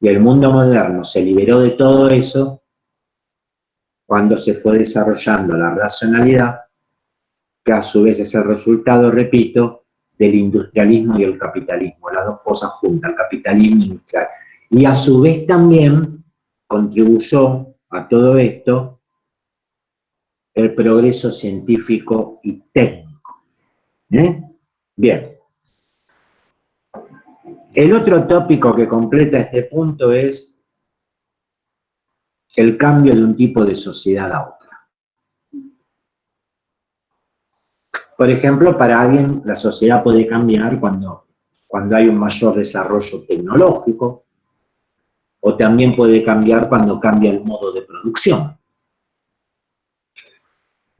Y el mundo moderno se liberó de todo eso cuando se fue desarrollando la racionalidad, que a su vez es el resultado, repito, del industrialismo y el capitalismo, las dos cosas juntas, el capitalismo industrial. Y a su vez también contribuyó a todo esto el progreso científico y técnico. Bien. El otro tópico que completa este punto es el cambio de un tipo de sociedad a otra. Por ejemplo, para alguien la sociedad puede cambiar cuando hay un mayor desarrollo tecnológico, o también puede cambiar cuando cambia el modo de producción.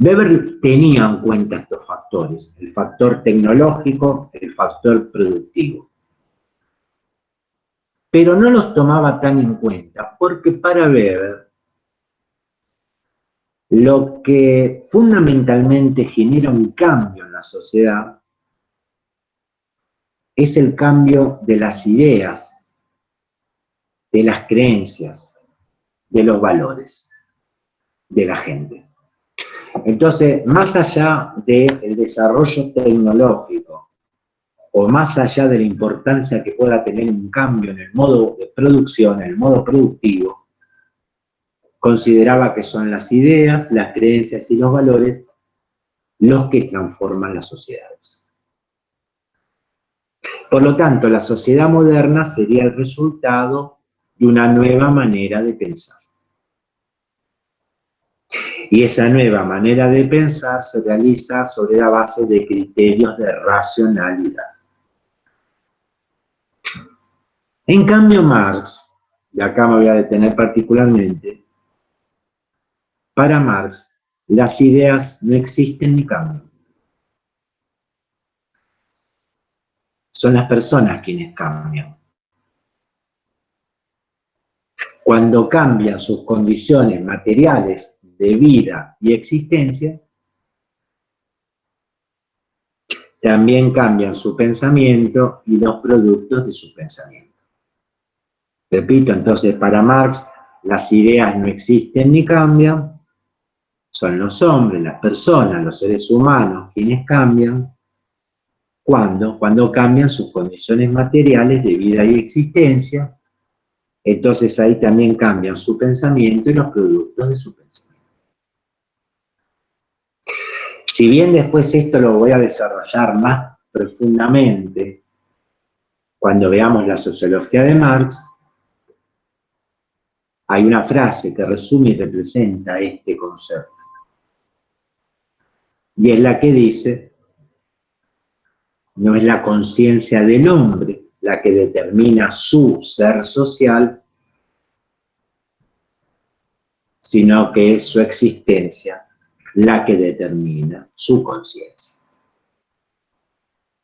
Weber tenía en cuenta estos factores, el factor tecnológico, el factor productivo. Pero no los tomaba tan en cuenta, porque para Weber lo que fundamentalmente genera un cambio en la sociedad es el cambio de las ideas, de las creencias, de los valores de la gente. Entonces, más allá del desarrollo tecnológico o más allá de la importancia que pueda tener un cambio en el modo de producción, en el modo productivo, consideraba que son las ideas, las creencias y los valores los que transforman las sociedades. Por lo tanto, la sociedad moderna sería el resultado de una nueva manera de pensar. Y esa nueva manera de pensar se realiza sobre la base de criterios de racionalidad. En cambio, Marx, y acá me voy a detener particularmente, para Marx, las ideas no existen ni cambian. Son las personas quienes cambian. Cuando cambian sus condiciones materiales de vida y existencia, también cambian su pensamiento y los productos de su pensamiento. Repito, entonces, para Marx, las ideas no existen ni cambian, son los hombres, las personas, los seres humanos quienes cambian. ¿Cuándo? Cuando cambian sus condiciones materiales de vida y existencia, entonces ahí también cambian su pensamiento y los productos de su pensamiento. Si bien después esto lo voy a desarrollar más profundamente cuando veamos la sociología de Marx, hay una frase que resume y representa este concepto. Y es la que dice: no es la conciencia del hombre la que determina su ser social, sino que es su existencia la que determina su conciencia.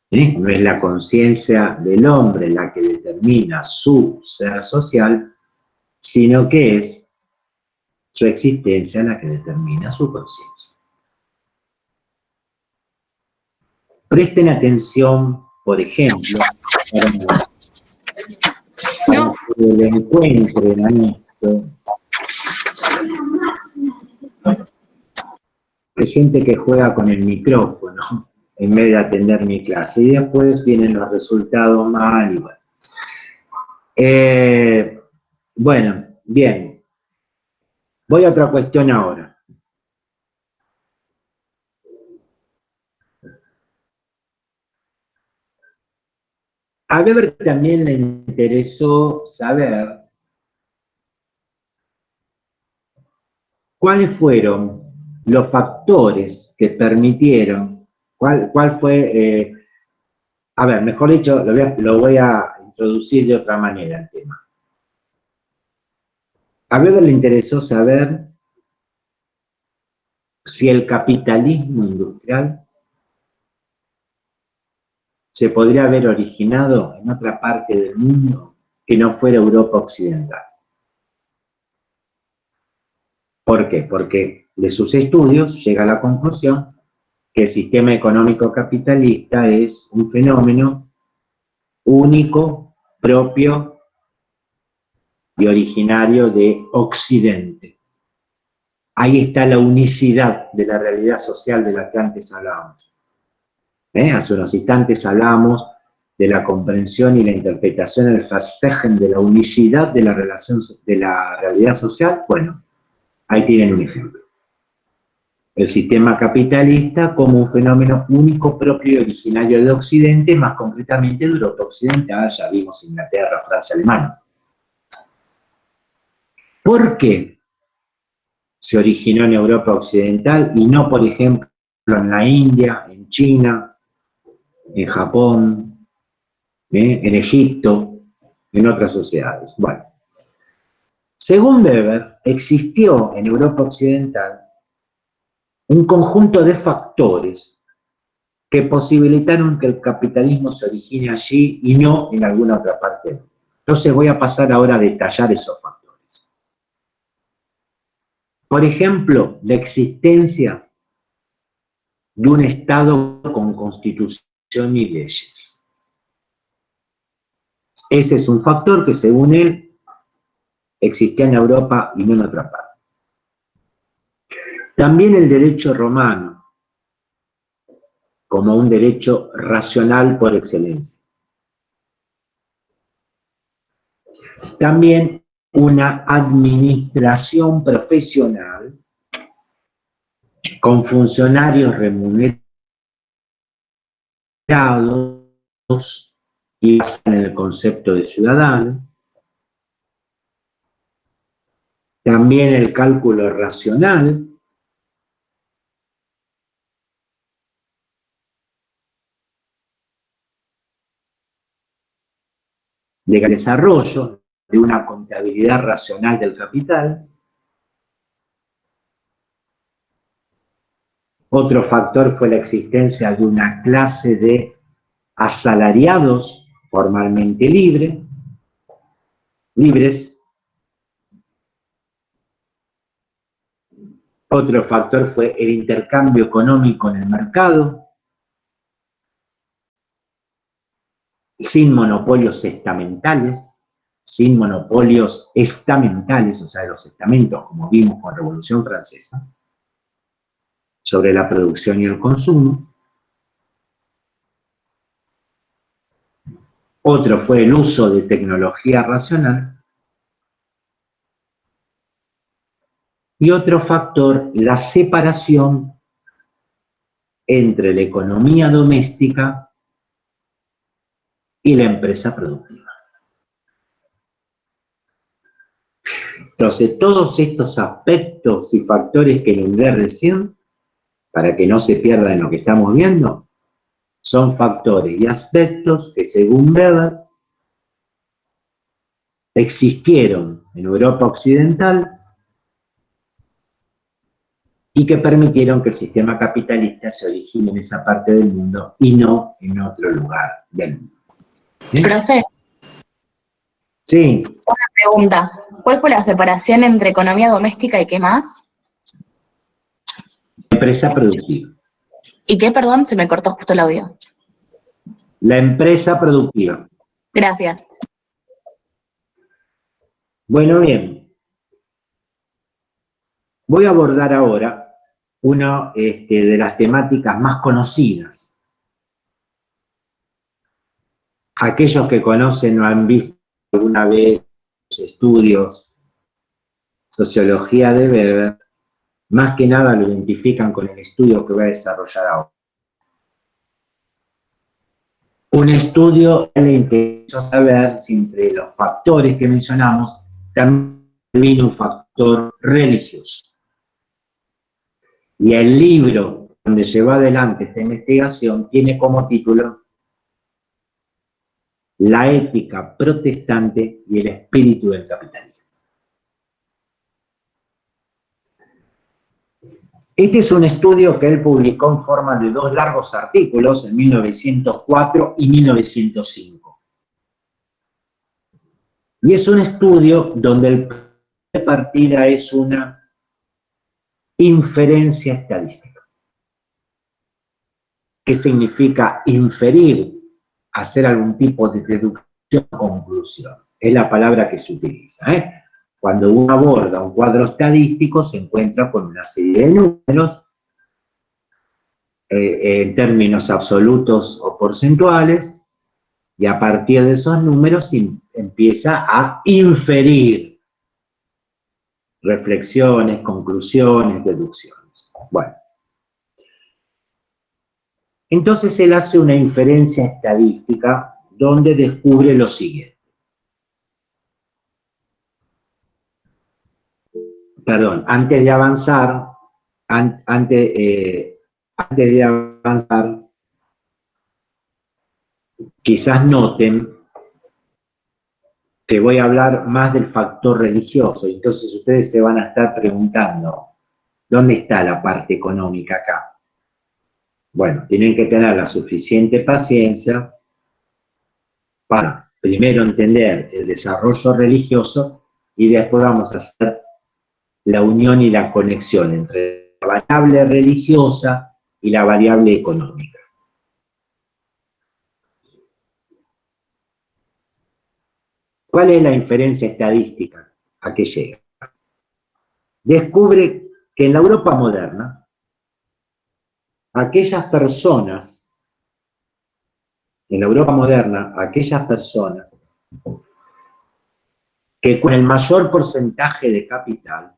No es la conciencia del hombre la que determina su ser social, sino que es su existencia la que determina su conciencia. Presten atención, por ejemplo, para que le encuentren a esto. Hay gente que juega con el micrófono en vez de atender mi clase y después vienen los resultados mal y bueno. Bueno, bien. Voy a otra cuestión ahora. A Weber también le interesó saber cuáles fueron los factores que permitieron, cuál fue, a ver, mejor dicho, lo voy a introducir de otra manera el tema. A Weber le interesó saber si el capitalismo industrial se podría haber originado en otra parte del mundo que no fuera Europa occidental. ¿Por qué? Porque de sus estudios llega a la conclusión que el sistema económico capitalista es un fenómeno único, propio y originario de Occidente. Ahí está la unicidad de la realidad social de la que antes hablábamos. Hace unos instantes hablamos de la comprensión y la interpretación del Verstehen de la unicidad de la relación de la realidad social. Bueno, ahí tienen un ejemplo. El sistema capitalista como un fenómeno único, propio y originario de Occidente, más concretamente de Europa occidental, ya vimos Inglaterra, Francia, Alemania. ¿Por qué se originó en Europa occidental y no, por ejemplo, en la India, en China, en Japón, en Egipto, en otras sociedades? Bueno, según Weber, existió en Europa occidental un conjunto de factores que posibilitaron que el capitalismo se origine allí y no en alguna otra parte. Entonces voy a pasar ahora a detallar esos factores. Por ejemplo, la existencia de un Estado con constitución y leyes. Ese es un factor que, según él, existía en Europa y no en otra parte. También el derecho romano, como un derecho racional por excelencia. También una administración profesional con funcionarios remunerados y basan en el concepto de ciudadano. También el cálculo racional. De desarrollo de una contabilidad racional del capital. Otro factor fue la existencia de una clase de asalariados formalmente libres. Otro factor fue el intercambio económico en el mercado, sin monopolios estamentales, o sea, los estamentos, como vimos con la Revolución Francesa, sobre la producción y el consumo. Otro fue el uso de tecnología racional. Y otro factor, la separación entre la economía doméstica y la empresa productiva. Entonces, todos estos aspectos y factores que enumeré recién, para que no se pierda en lo que estamos viendo, son factores y aspectos que, según Weber, existieron en Europa Occidental y que permitieron que el sistema capitalista se origine en esa parte del mundo y no en otro lugar del mundo. ¿Sí? Profe. Sí. Una pregunta. ¿Cuál fue la separación entre economía doméstica y qué más? Empresa productiva. ¿Y qué, perdón? Se me cortó justo el audio. La empresa productiva. Gracias. Bueno, bien. Voy a abordar ahora una de las temáticas más conocidas. Aquellos que conocen o han visto alguna vez estudios, sociología de Weber, más que nada lo identifican con el estudio que voy a desarrollar ahora. Un estudio que le interesó saber si entre los factores que mencionamos también viene un factor religioso. Y el libro donde llevó adelante esta investigación tiene como título La ética protestante y el espíritu del capitalismo. Este es un estudio que él publicó en forma de 2 largos artículos en 1904 y 1905. Y es un estudio donde el punto de partida es una inferencia estadística. ¿Qué significa inferir? Hacer algún tipo de deducción o conclusión. Es la palabra que se utiliza. Cuando uno aborda un cuadro estadístico, se encuentra con una serie de números en términos absolutos o porcentuales, y a partir de esos números empieza a inferir reflexiones, conclusiones, deducciones. Bueno. Entonces él hace una inferencia estadística donde descubre lo siguiente. Perdón, antes de avanzar, quizás noten que voy a hablar más del factor religioso. Entonces ustedes se van a estar preguntando, ¿dónde está la parte económica acá? Bueno, tienen que tener la suficiente paciencia para primero entender el desarrollo religioso y después vamos a hacer la unión y la conexión entre la variable religiosa y la variable económica. ¿Cuál es la inferencia estadística a que llega? Descubre que en la Europa moderna, aquellas personas en la Europa moderna, aquellas personas que con el mayor porcentaje de capital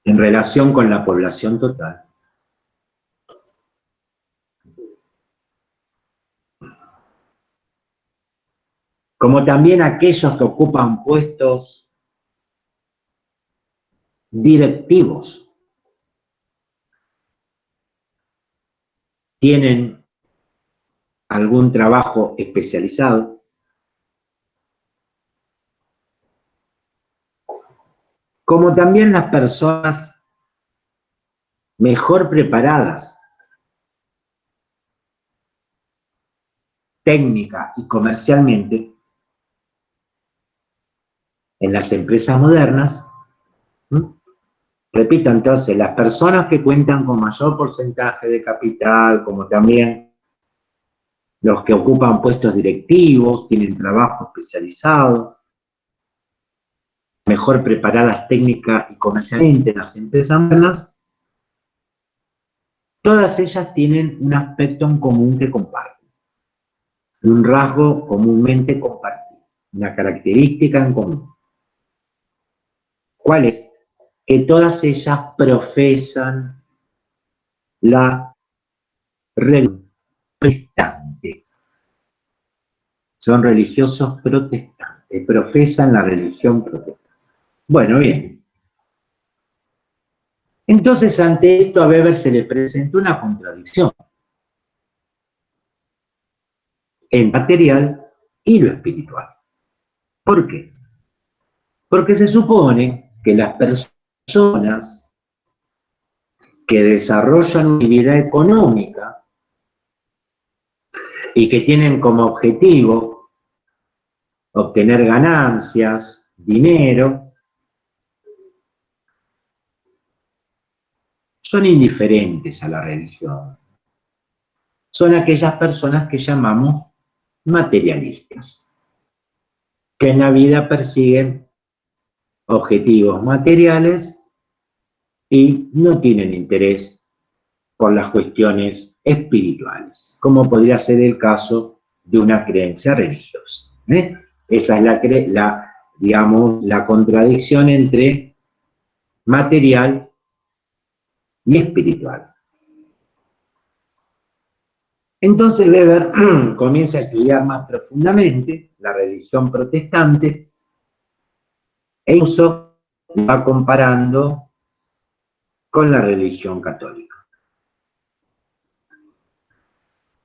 en relación con la población total, como también aquellos que ocupan puestos directivos, tienen algún trabajo especializado, como también las personas mejor preparadas técnica y comercialmente en las empresas modernas. Repito entonces, las personas que cuentan con mayor porcentaje de capital, como también los que ocupan puestos directivos, tienen trabajo especializado, mejor preparadas técnica y comercialmente en las empresas modernas, todas ellas tienen un aspecto en común que comparten, un rasgo comúnmente compartido, una característica en común. ¿Cuál es? Que todas ellas profesan la religión protestante. Son religiosos protestantes, profesan la religión protestante. Bueno, bien. Entonces, ante esto a Weber se le presentó una contradicción en material y lo espiritual. ¿Por qué? Porque se supone que las personas que desarrollan una actividad económica y que tienen como objetivo obtener ganancias, dinero, son indiferentes a la religión. Son aquellas personas que llamamos materialistas, que en la vida persiguen objetivos materiales y no tienen interés por las cuestiones espirituales, como podría ser el caso de una creencia religiosa. Esa es la contradicción entre material y espiritual. Entonces Weber comienza a estudiar más profundamente la religión protestante e incluso va comparando con la religión católica.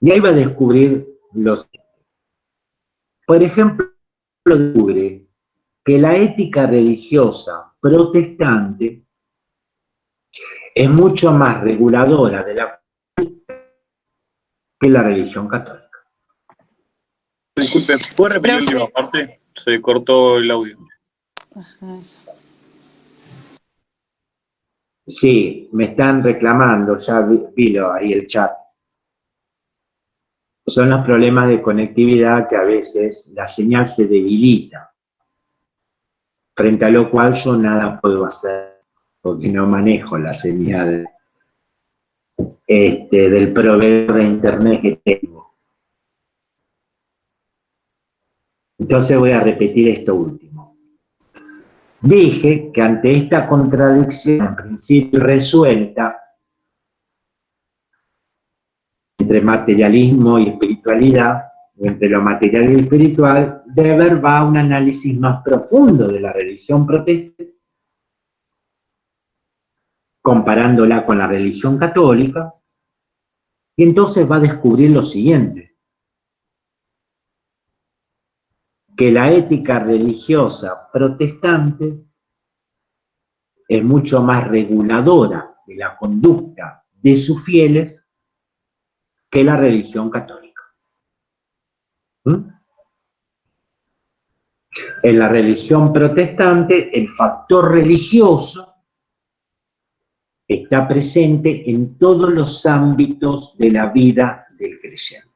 Y ahí va a descubrir los... Por ejemplo, descubre que la ética religiosa protestante es mucho más reguladora de la que la religión católica. Disculpe, ¿puede repetir la última parte? Se cortó el audio. Ajá, eso. Sí, me están reclamando, ya vi ahí el chat. Son los problemas de conectividad que a veces la señal se debilita, frente a lo cual yo nada puedo hacer, porque no manejo la señal del proveedor de internet que tengo. Entonces voy a repetir esto último. Dije que ante esta contradicción, en principio resuelta, entre materialismo y espiritualidad, o entre lo material y lo espiritual, Weber va a un análisis más profundo de la religión protestante, comparándola con la religión católica, y entonces va a descubrir lo siguiente: que la ética religiosa protestante es mucho más reguladora de la conducta de sus fieles que la religión católica. En la religión protestante, el factor religioso está presente en todos los ámbitos de la vida del creyente.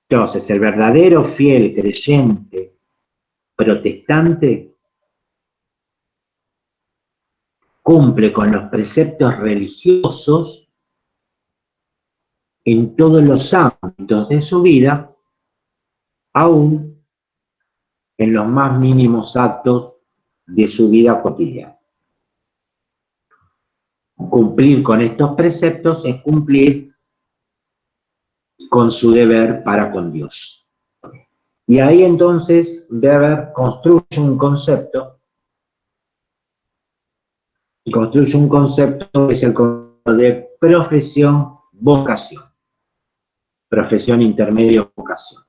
Entonces, el verdadero fiel creyente protestante cumple con los preceptos religiosos en todos los ámbitos de su vida, aún en los más mínimos actos de su vida cotidiana. Cumplir con estos preceptos es cumplir con su deber para con Dios. Y ahí entonces Weber construye un concepto que es el concepto de profesión-vocación. Profesión, intermedio, vocación.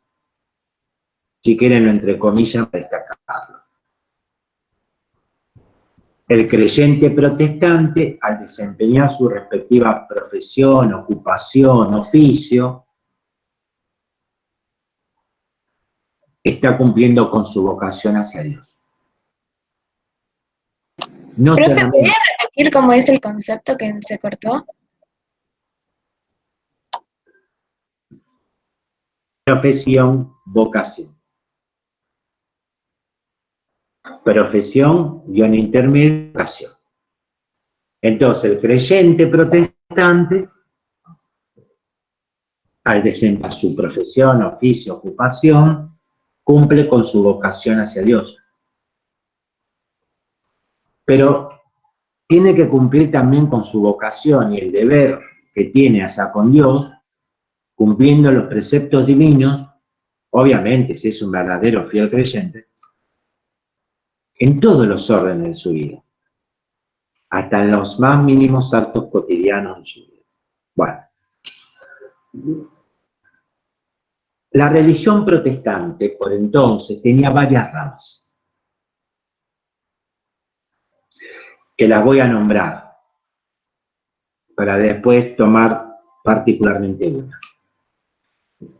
Si quieren lo entrecomillan para destacarlo. El creyente protestante, al desempeñar su respectiva profesión, ocupación, oficio, está cumpliendo con su vocación hacia Dios. No Profe, solamente ¿podría repetir cómo es el concepto que se cortó? profesión, vocación. Profesión, guión intermedio, vocación. Entonces, el creyente protestante, al desempeñar su profesión, oficio, ocupación, cumple con su vocación hacia Dios. Pero tiene que cumplir también con su vocación y el deber que tiene hacia con Dios, cumpliendo los preceptos divinos, obviamente, si es un verdadero fiel creyente, en todos los órdenes de su vida, hasta en los más mínimos actos cotidianos de su vida. Bueno, la religión protestante, por entonces, tenía varias ramas, que las voy a nombrar, para después tomar particularmente una.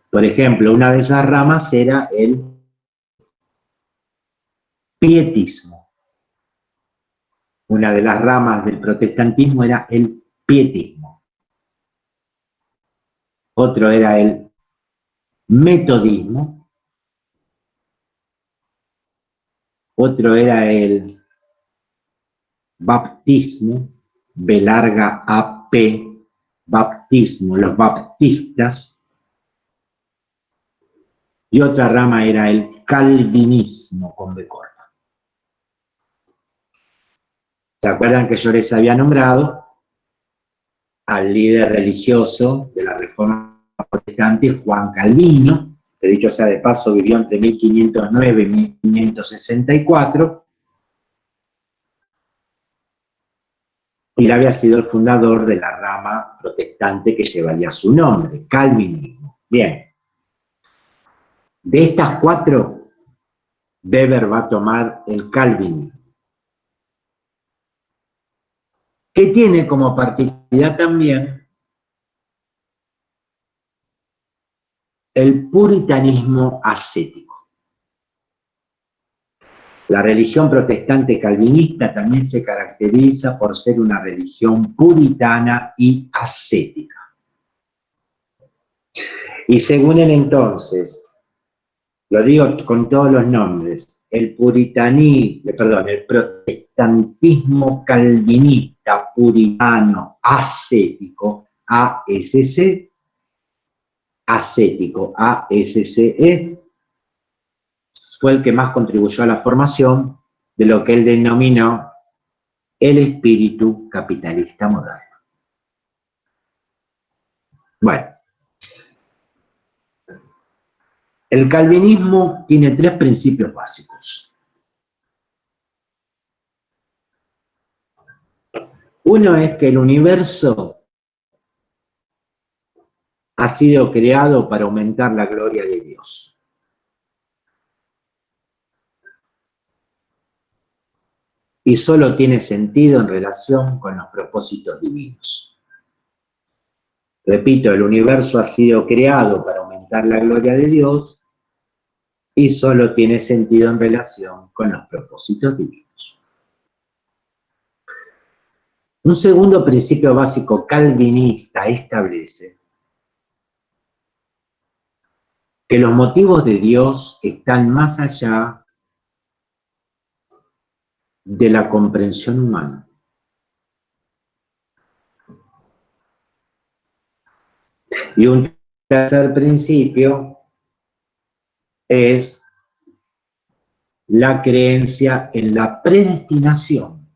Por ejemplo, una de esas ramas era el pietismo. Una de las ramas del protestantismo era el pietismo. Otro era el metodismo. Otro era el baptismo, B larga AP, baptismo, los baptistas. Y otra rama era el calvinismo, con B corta. ¿Se acuerdan que yo les había nombrado al líder religioso de la Reforma Protestante, Juan Calvino, que dicho sea de paso vivió entre 1509 y 1564, y él había sido el fundador de la rama protestante que llevaría su nombre, calvinismo. Bien, de estas cuatro, Weber va a tomar el calvinismo, que tiene como particularidad también el puritanismo ascético. La religión protestante calvinista también se caracteriza por ser una religión puritana y ascética. Y según él entonces, lo digo con todos los nombres, el protestantismo calvinista, puritano, ascético, ASC, ascético, ASCE, fue el que más contribuyó a la formación de lo que él denominó el espíritu capitalista moderno. Bueno, el calvinismo tiene tres principios básicos. Uno es que el universo ha sido creado para aumentar la gloria de Dios. Y solo tiene sentido en relación con los propósitos divinos. Repito, el universo ha sido creado para aumentar la gloria de Dios y solo tiene sentido en relación con los propósitos divinos. Un segundo principio básico calvinista establece que los motivos de Dios están más allá de la comprensión humana. Y un tercer principio es la creencia en la predestinación.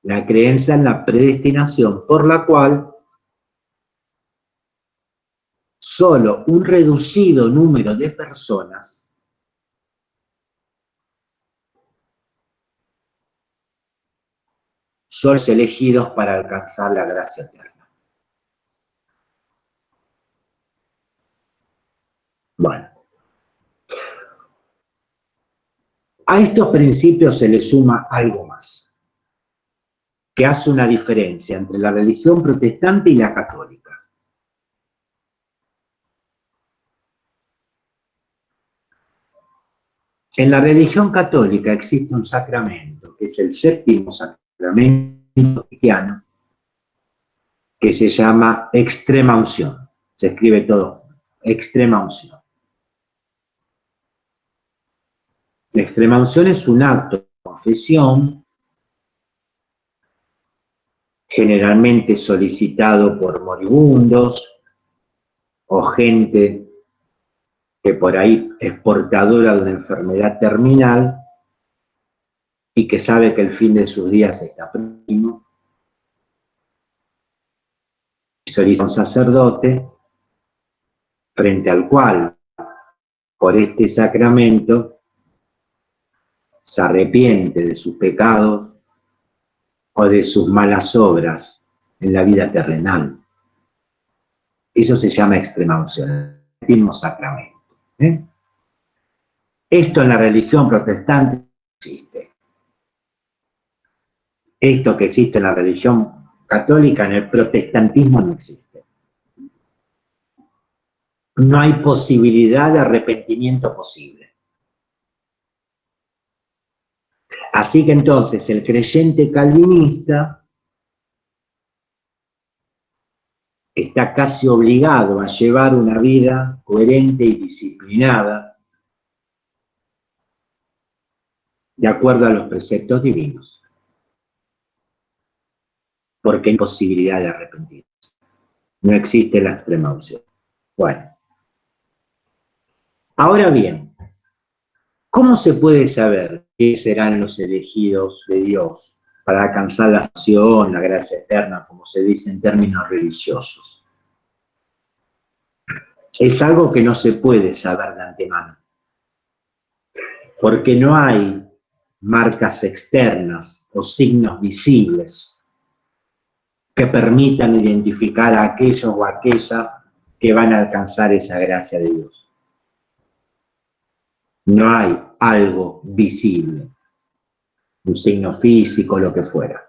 La creencia en la predestinación, por la cual solo un reducido número de personas son los elegidos para alcanzar la gracia eterna. Bueno, a estos principios se le suma algo más, que hace una diferencia entre la religión protestante y la católica. En la religión católica existe un sacramento, que es el séptimo sacramento cristiano, que se llama extrema unción. Se escribe todo, extrema unción. La extrema unción es un acto de confesión, generalmente solicitado por moribundos o gente que por ahí es portadora de una enfermedad terminal y que sabe que el fin de sus días está próximo. Solicita a un sacerdote frente al cual, por este sacramento, se arrepiente de sus pecados o de sus malas obras en la vida terrenal. Eso se llama extrema unción, el séptimo sacramento. Esto en la religión protestante no existe. Esto que existe en la religión católica, en el protestantismo no existe. No hay posibilidad de arrepentimiento posible. Así que entonces el creyente calvinista está casi obligado a llevar una vida coherente y disciplinada de acuerdo a los preceptos divinos, porque hay posibilidad de arrepentirse. No existe la extrema unción. Bueno, ahora bien, ¿cómo se puede saber qué serán los elegidos de Dios para alcanzar la salvación, la gracia eterna, como se dice en términos religiosos? Es algo que no se puede saber de antemano, porque no hay marcas externas o signos visibles que permitan identificar a aquellos o aquellas que van a alcanzar esa gracia de Dios. No hay algo visible, un signo físico, lo que fuera.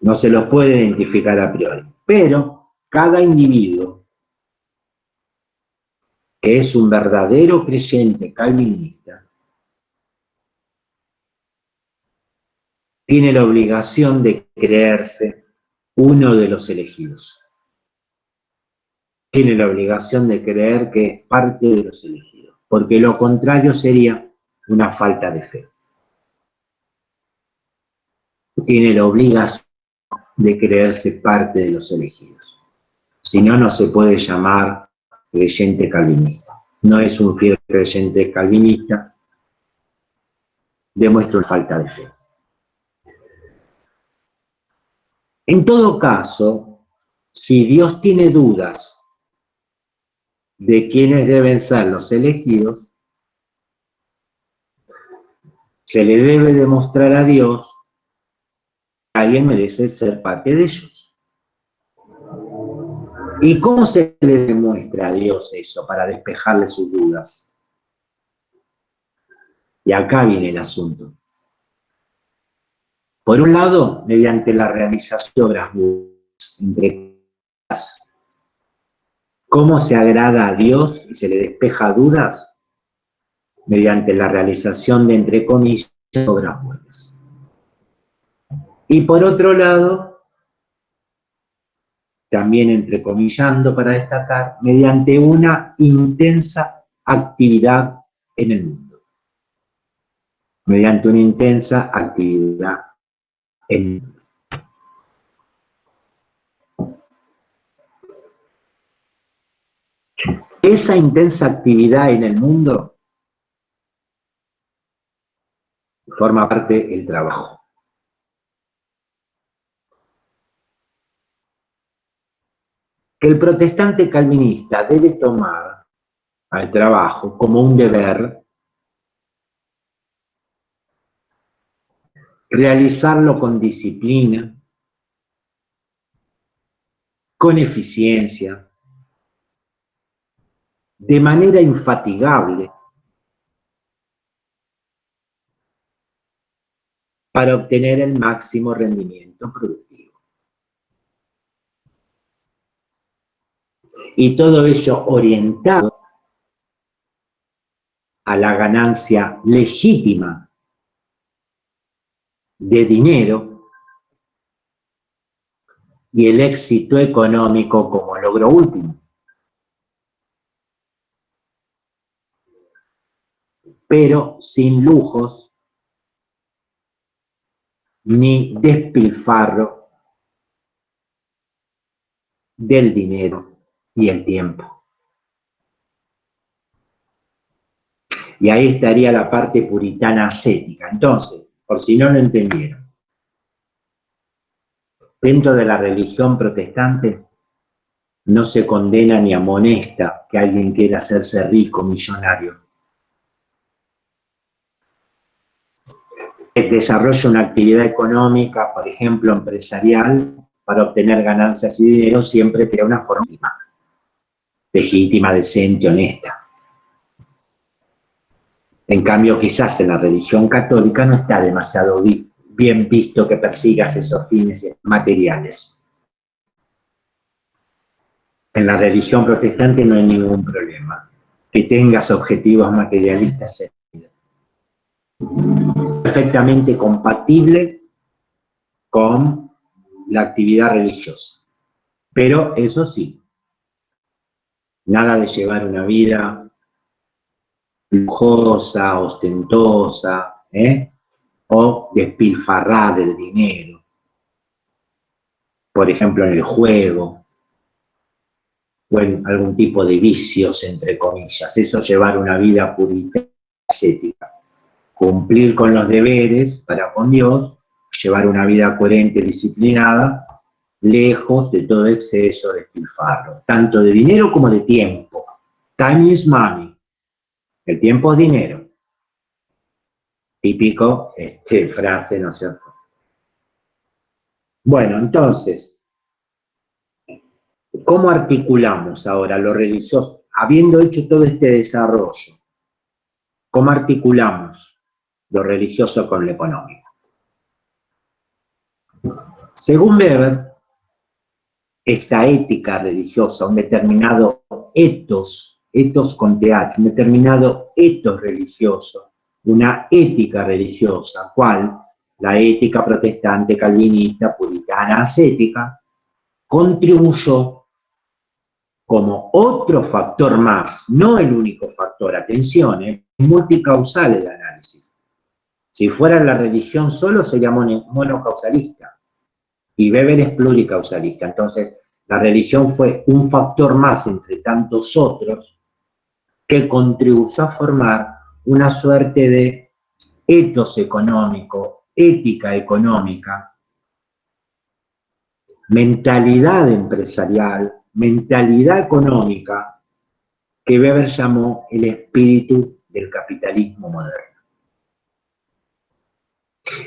No se los puede identificar a priori, pero cada individuo que es un verdadero creyente calvinista tiene la obligación de creerse uno de los elegidos. Tiene la obligación de creer que es parte de los elegidos, porque lo contrario sería una falta de fe. Tiene la obligación de creerse parte de los elegidos. Si no, no se puede llamar creyente calvinista. No es un fiel creyente calvinista, demuestra una falta de fe. En todo caso, si Dios tiene dudas de quiénes deben ser los elegidos, se le debe demostrar a Dios que alguien merece ser parte de ellos. ¿Y cómo se le demuestra a Dios eso para despejarle sus dudas? Y acá viene el asunto. Por un lado, mediante la realización de obras buenas, entre ellas, ¿cómo se agrada a Dios y se le despeja dudas? Mediante la realización de, entre comillas, obras buenas. Y por otro lado, también entrecomillando para destacar, mediante una intensa actividad en el mundo. Mediante una intensa actividad en el mundo. esa intensa actividad en el mundo forma parte del trabajo. Que el protestante calvinista debe tomar al trabajo como un deber, realizarlo con disciplina, con eficiencia, de manera infatigable, para obtener el máximo rendimiento productivo. Y todo ello orientado a la ganancia legítima de dinero y el éxito económico como logro último. Pero sin lujos ni despilfarro del dinero y el tiempo. Y ahí estaría la parte puritana ascética. Entonces, por si no lo entendieron, dentro de la religión protestante no se condena ni amonesta que alguien quiera hacerse rico, millonario. Desarrolla una actividad económica, por ejemplo, empresarial, para obtener ganancias y dinero, siempre que sea una forma legítima, decente, honesta. En cambio, quizás en la religión católica no está demasiado bien visto que persigas esos fines materiales. En la religión protestante no hay ningún problema que tengas objetivos materialistas en vida. Perfectamente compatible con la actividad religiosa. Pero eso sí, nada de llevar una vida lujosa, ostentosa, o despilfarrar el dinero. Por ejemplo, en el juego, o en algún tipo de vicios, entre comillas. Eso llevar una vida puritana, ascética. Cumplir con los deberes para con Dios, llevar una vida coherente, disciplinada, lejos de todo exceso de despilfarro, tanto de dinero como de tiempo. Time is money. El tiempo es dinero. Típico frase, ¿no es cierto? Bueno, entonces, ¿cómo articulamos ahora lo religioso? Habiendo hecho todo este desarrollo, ¿cómo articulamos lo religioso con lo económico? Según Weber, esta ética religiosa, un determinado etos con TH, un determinado etos religioso, una ética religiosa, cual la ética protestante, calvinista, puritana, ascética, contribuyó como otro factor más, no el único factor, atención, es multicausal el análisis. Si fuera la religión solo sería monocausalista, y Weber es pluricausalista. Entonces, la religión fue un factor más entre tantos otros que contribuyó a formar una suerte de etos económico, ética económica, mentalidad empresarial, mentalidad económica, que Weber llamó el espíritu del capitalismo moderno.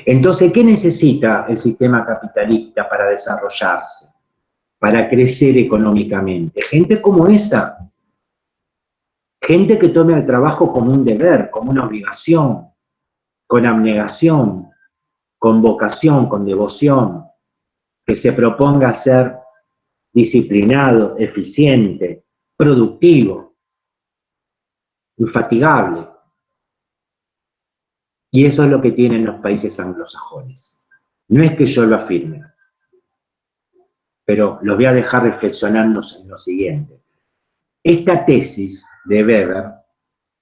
Entonces, ¿qué necesita el sistema capitalista para desarrollarse, para crecer económicamente? Gente como esa, gente que tome el trabajo como un deber, como una obligación, con abnegación, con vocación, con devoción, que se proponga ser disciplinado, eficiente, productivo, infatigable. Y eso es lo que tienen los países anglosajones. No es que yo lo afirme, pero los voy a dejar reflexionando en lo siguiente. Esta tesis de Weber,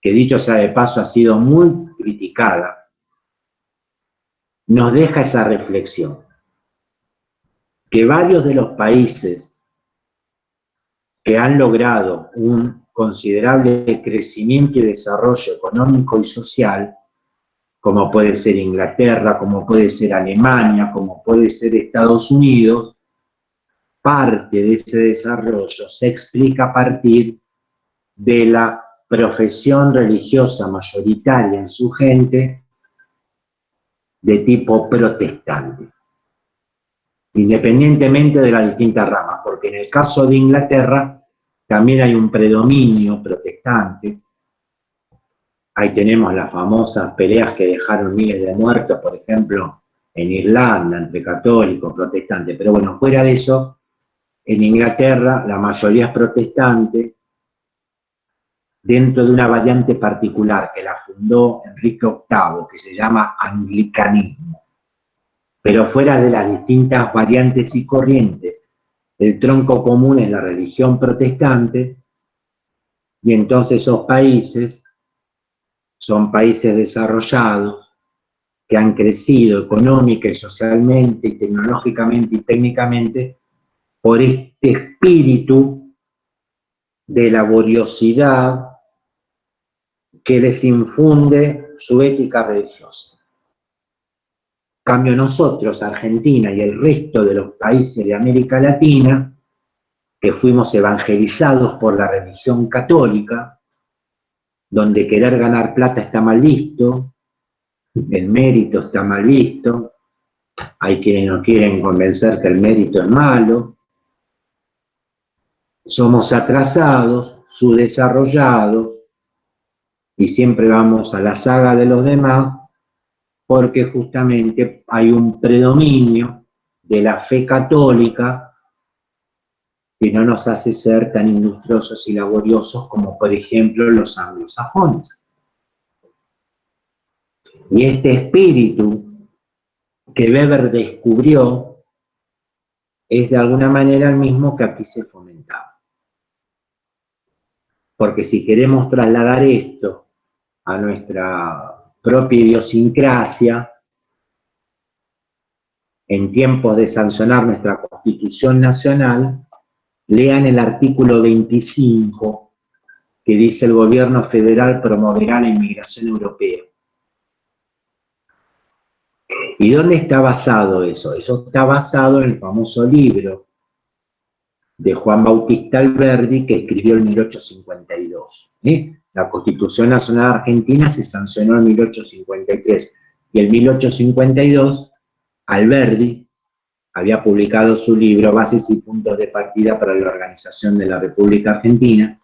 que dicho sea de paso ha sido muy criticada, nos deja esa reflexión. Que varios de los países que han logrado un considerable crecimiento y desarrollo económico y social, como puede ser Inglaterra, como puede ser Alemania, como puede ser Estados Unidos, parte de ese desarrollo se explica a partir de la profesión religiosa mayoritaria en su gente de tipo protestante, independientemente de las distintas ramas, porque en el caso de Inglaterra también hay un predominio protestante. Ahí tenemos las famosas peleas que dejaron miles de muertos, por ejemplo, en Irlanda, entre católicos, protestantes. Pero bueno, fuera de eso, en Inglaterra la mayoría es protestante, dentro de una variante particular que la fundó Enrique VIII, que se llama anglicanismo. Pero fuera de las distintas variantes y corrientes, el tronco común es la religión protestante, y entonces esos países son países desarrollados que han crecido económica y socialmente, y tecnológicamente y técnicamente por este espíritu de laboriosidad que les infunde su ética religiosa. En cambio nosotros, Argentina y el resto de los países de América Latina, que fuimos evangelizados por la religión católica, donde querer ganar plata está mal visto, el mérito está mal visto, hay quienes nos quieren convencer que el mérito es malo, somos atrasados, subdesarrollados, y siempre vamos a la saga de los demás, porque justamente hay un predominio de la fe católica que no nos hace ser tan industriosos y laboriosos como, por ejemplo, los anglosajones. Y este espíritu que Weber descubrió es de alguna manera el mismo que aquí se fomentaba. Porque si queremos trasladar esto a nuestra propia idiosincrasia, en tiempos de sancionar nuestra Constitución Nacional, lean el artículo 25 que dice: el gobierno federal promoverá la inmigración europea. ¿Y dónde está basado eso? Eso está basado en el famoso libro de Juan Bautista Alberdi que escribió en 1852. La Constitución Nacional Argentina se sancionó en 1853 y en 1852 Alberdi había publicado su libro Bases y Puntos de Partida para la Organización de la República Argentina,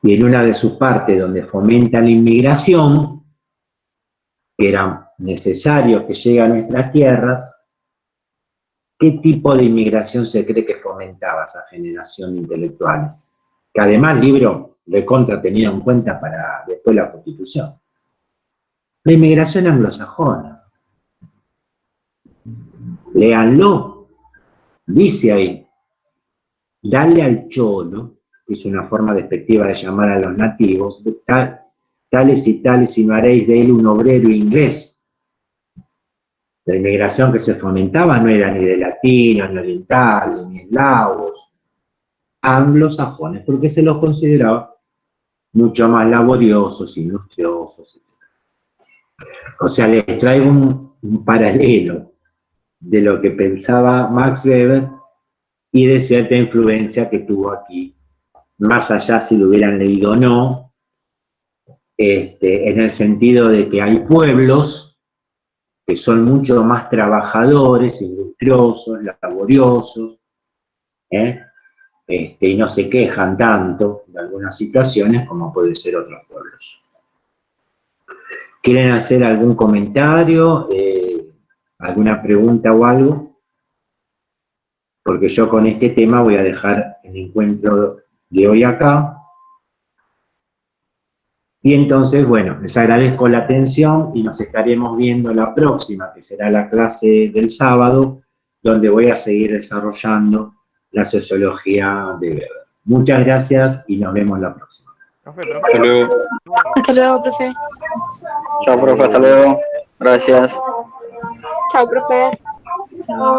y en una de sus partes donde fomenta la inmigración, que era necesario que llegue a nuestras tierras, ¿qué tipo de inmigración se cree que fomentaba esa generación de intelectuales? Que además el libro recontra tenido en cuenta para después la Constitución. La inmigración anglosajona. Léanlo. Dice ahí: dale al cholo, que es una forma despectiva de llamar a los nativos, tales y tales, y no haréis de él un obrero inglés. La inmigración que se fomentaba no era ni de latinos, ni orientales, ni eslavos, anglosajones, porque se los consideraba mucho más laboriosos, industriosos. O sea, les traigo un paralelo de lo que pensaba Max Weber y de cierta influencia que tuvo aquí, más allá si lo hubieran leído o no, en el sentido de que hay pueblos que son mucho más trabajadores, industriosos, laboriosos, y no se quejan tanto de algunas situaciones como pueden ser otros pueblos. ¿Quieren hacer algún comentario, alguna pregunta o algo? Porque yo con este tema voy a dejar el encuentro de hoy acá. Y entonces, bueno, les agradezco la atención y nos estaremos viendo la próxima, que será la clase del sábado, donde voy a seguir desarrollando la sociología de Weber. Muchas gracias y nos vemos la próxima. Hasta luego. Hasta luego, profe. Chao, profe, hasta luego. Gracias. Chao, profe. Chao.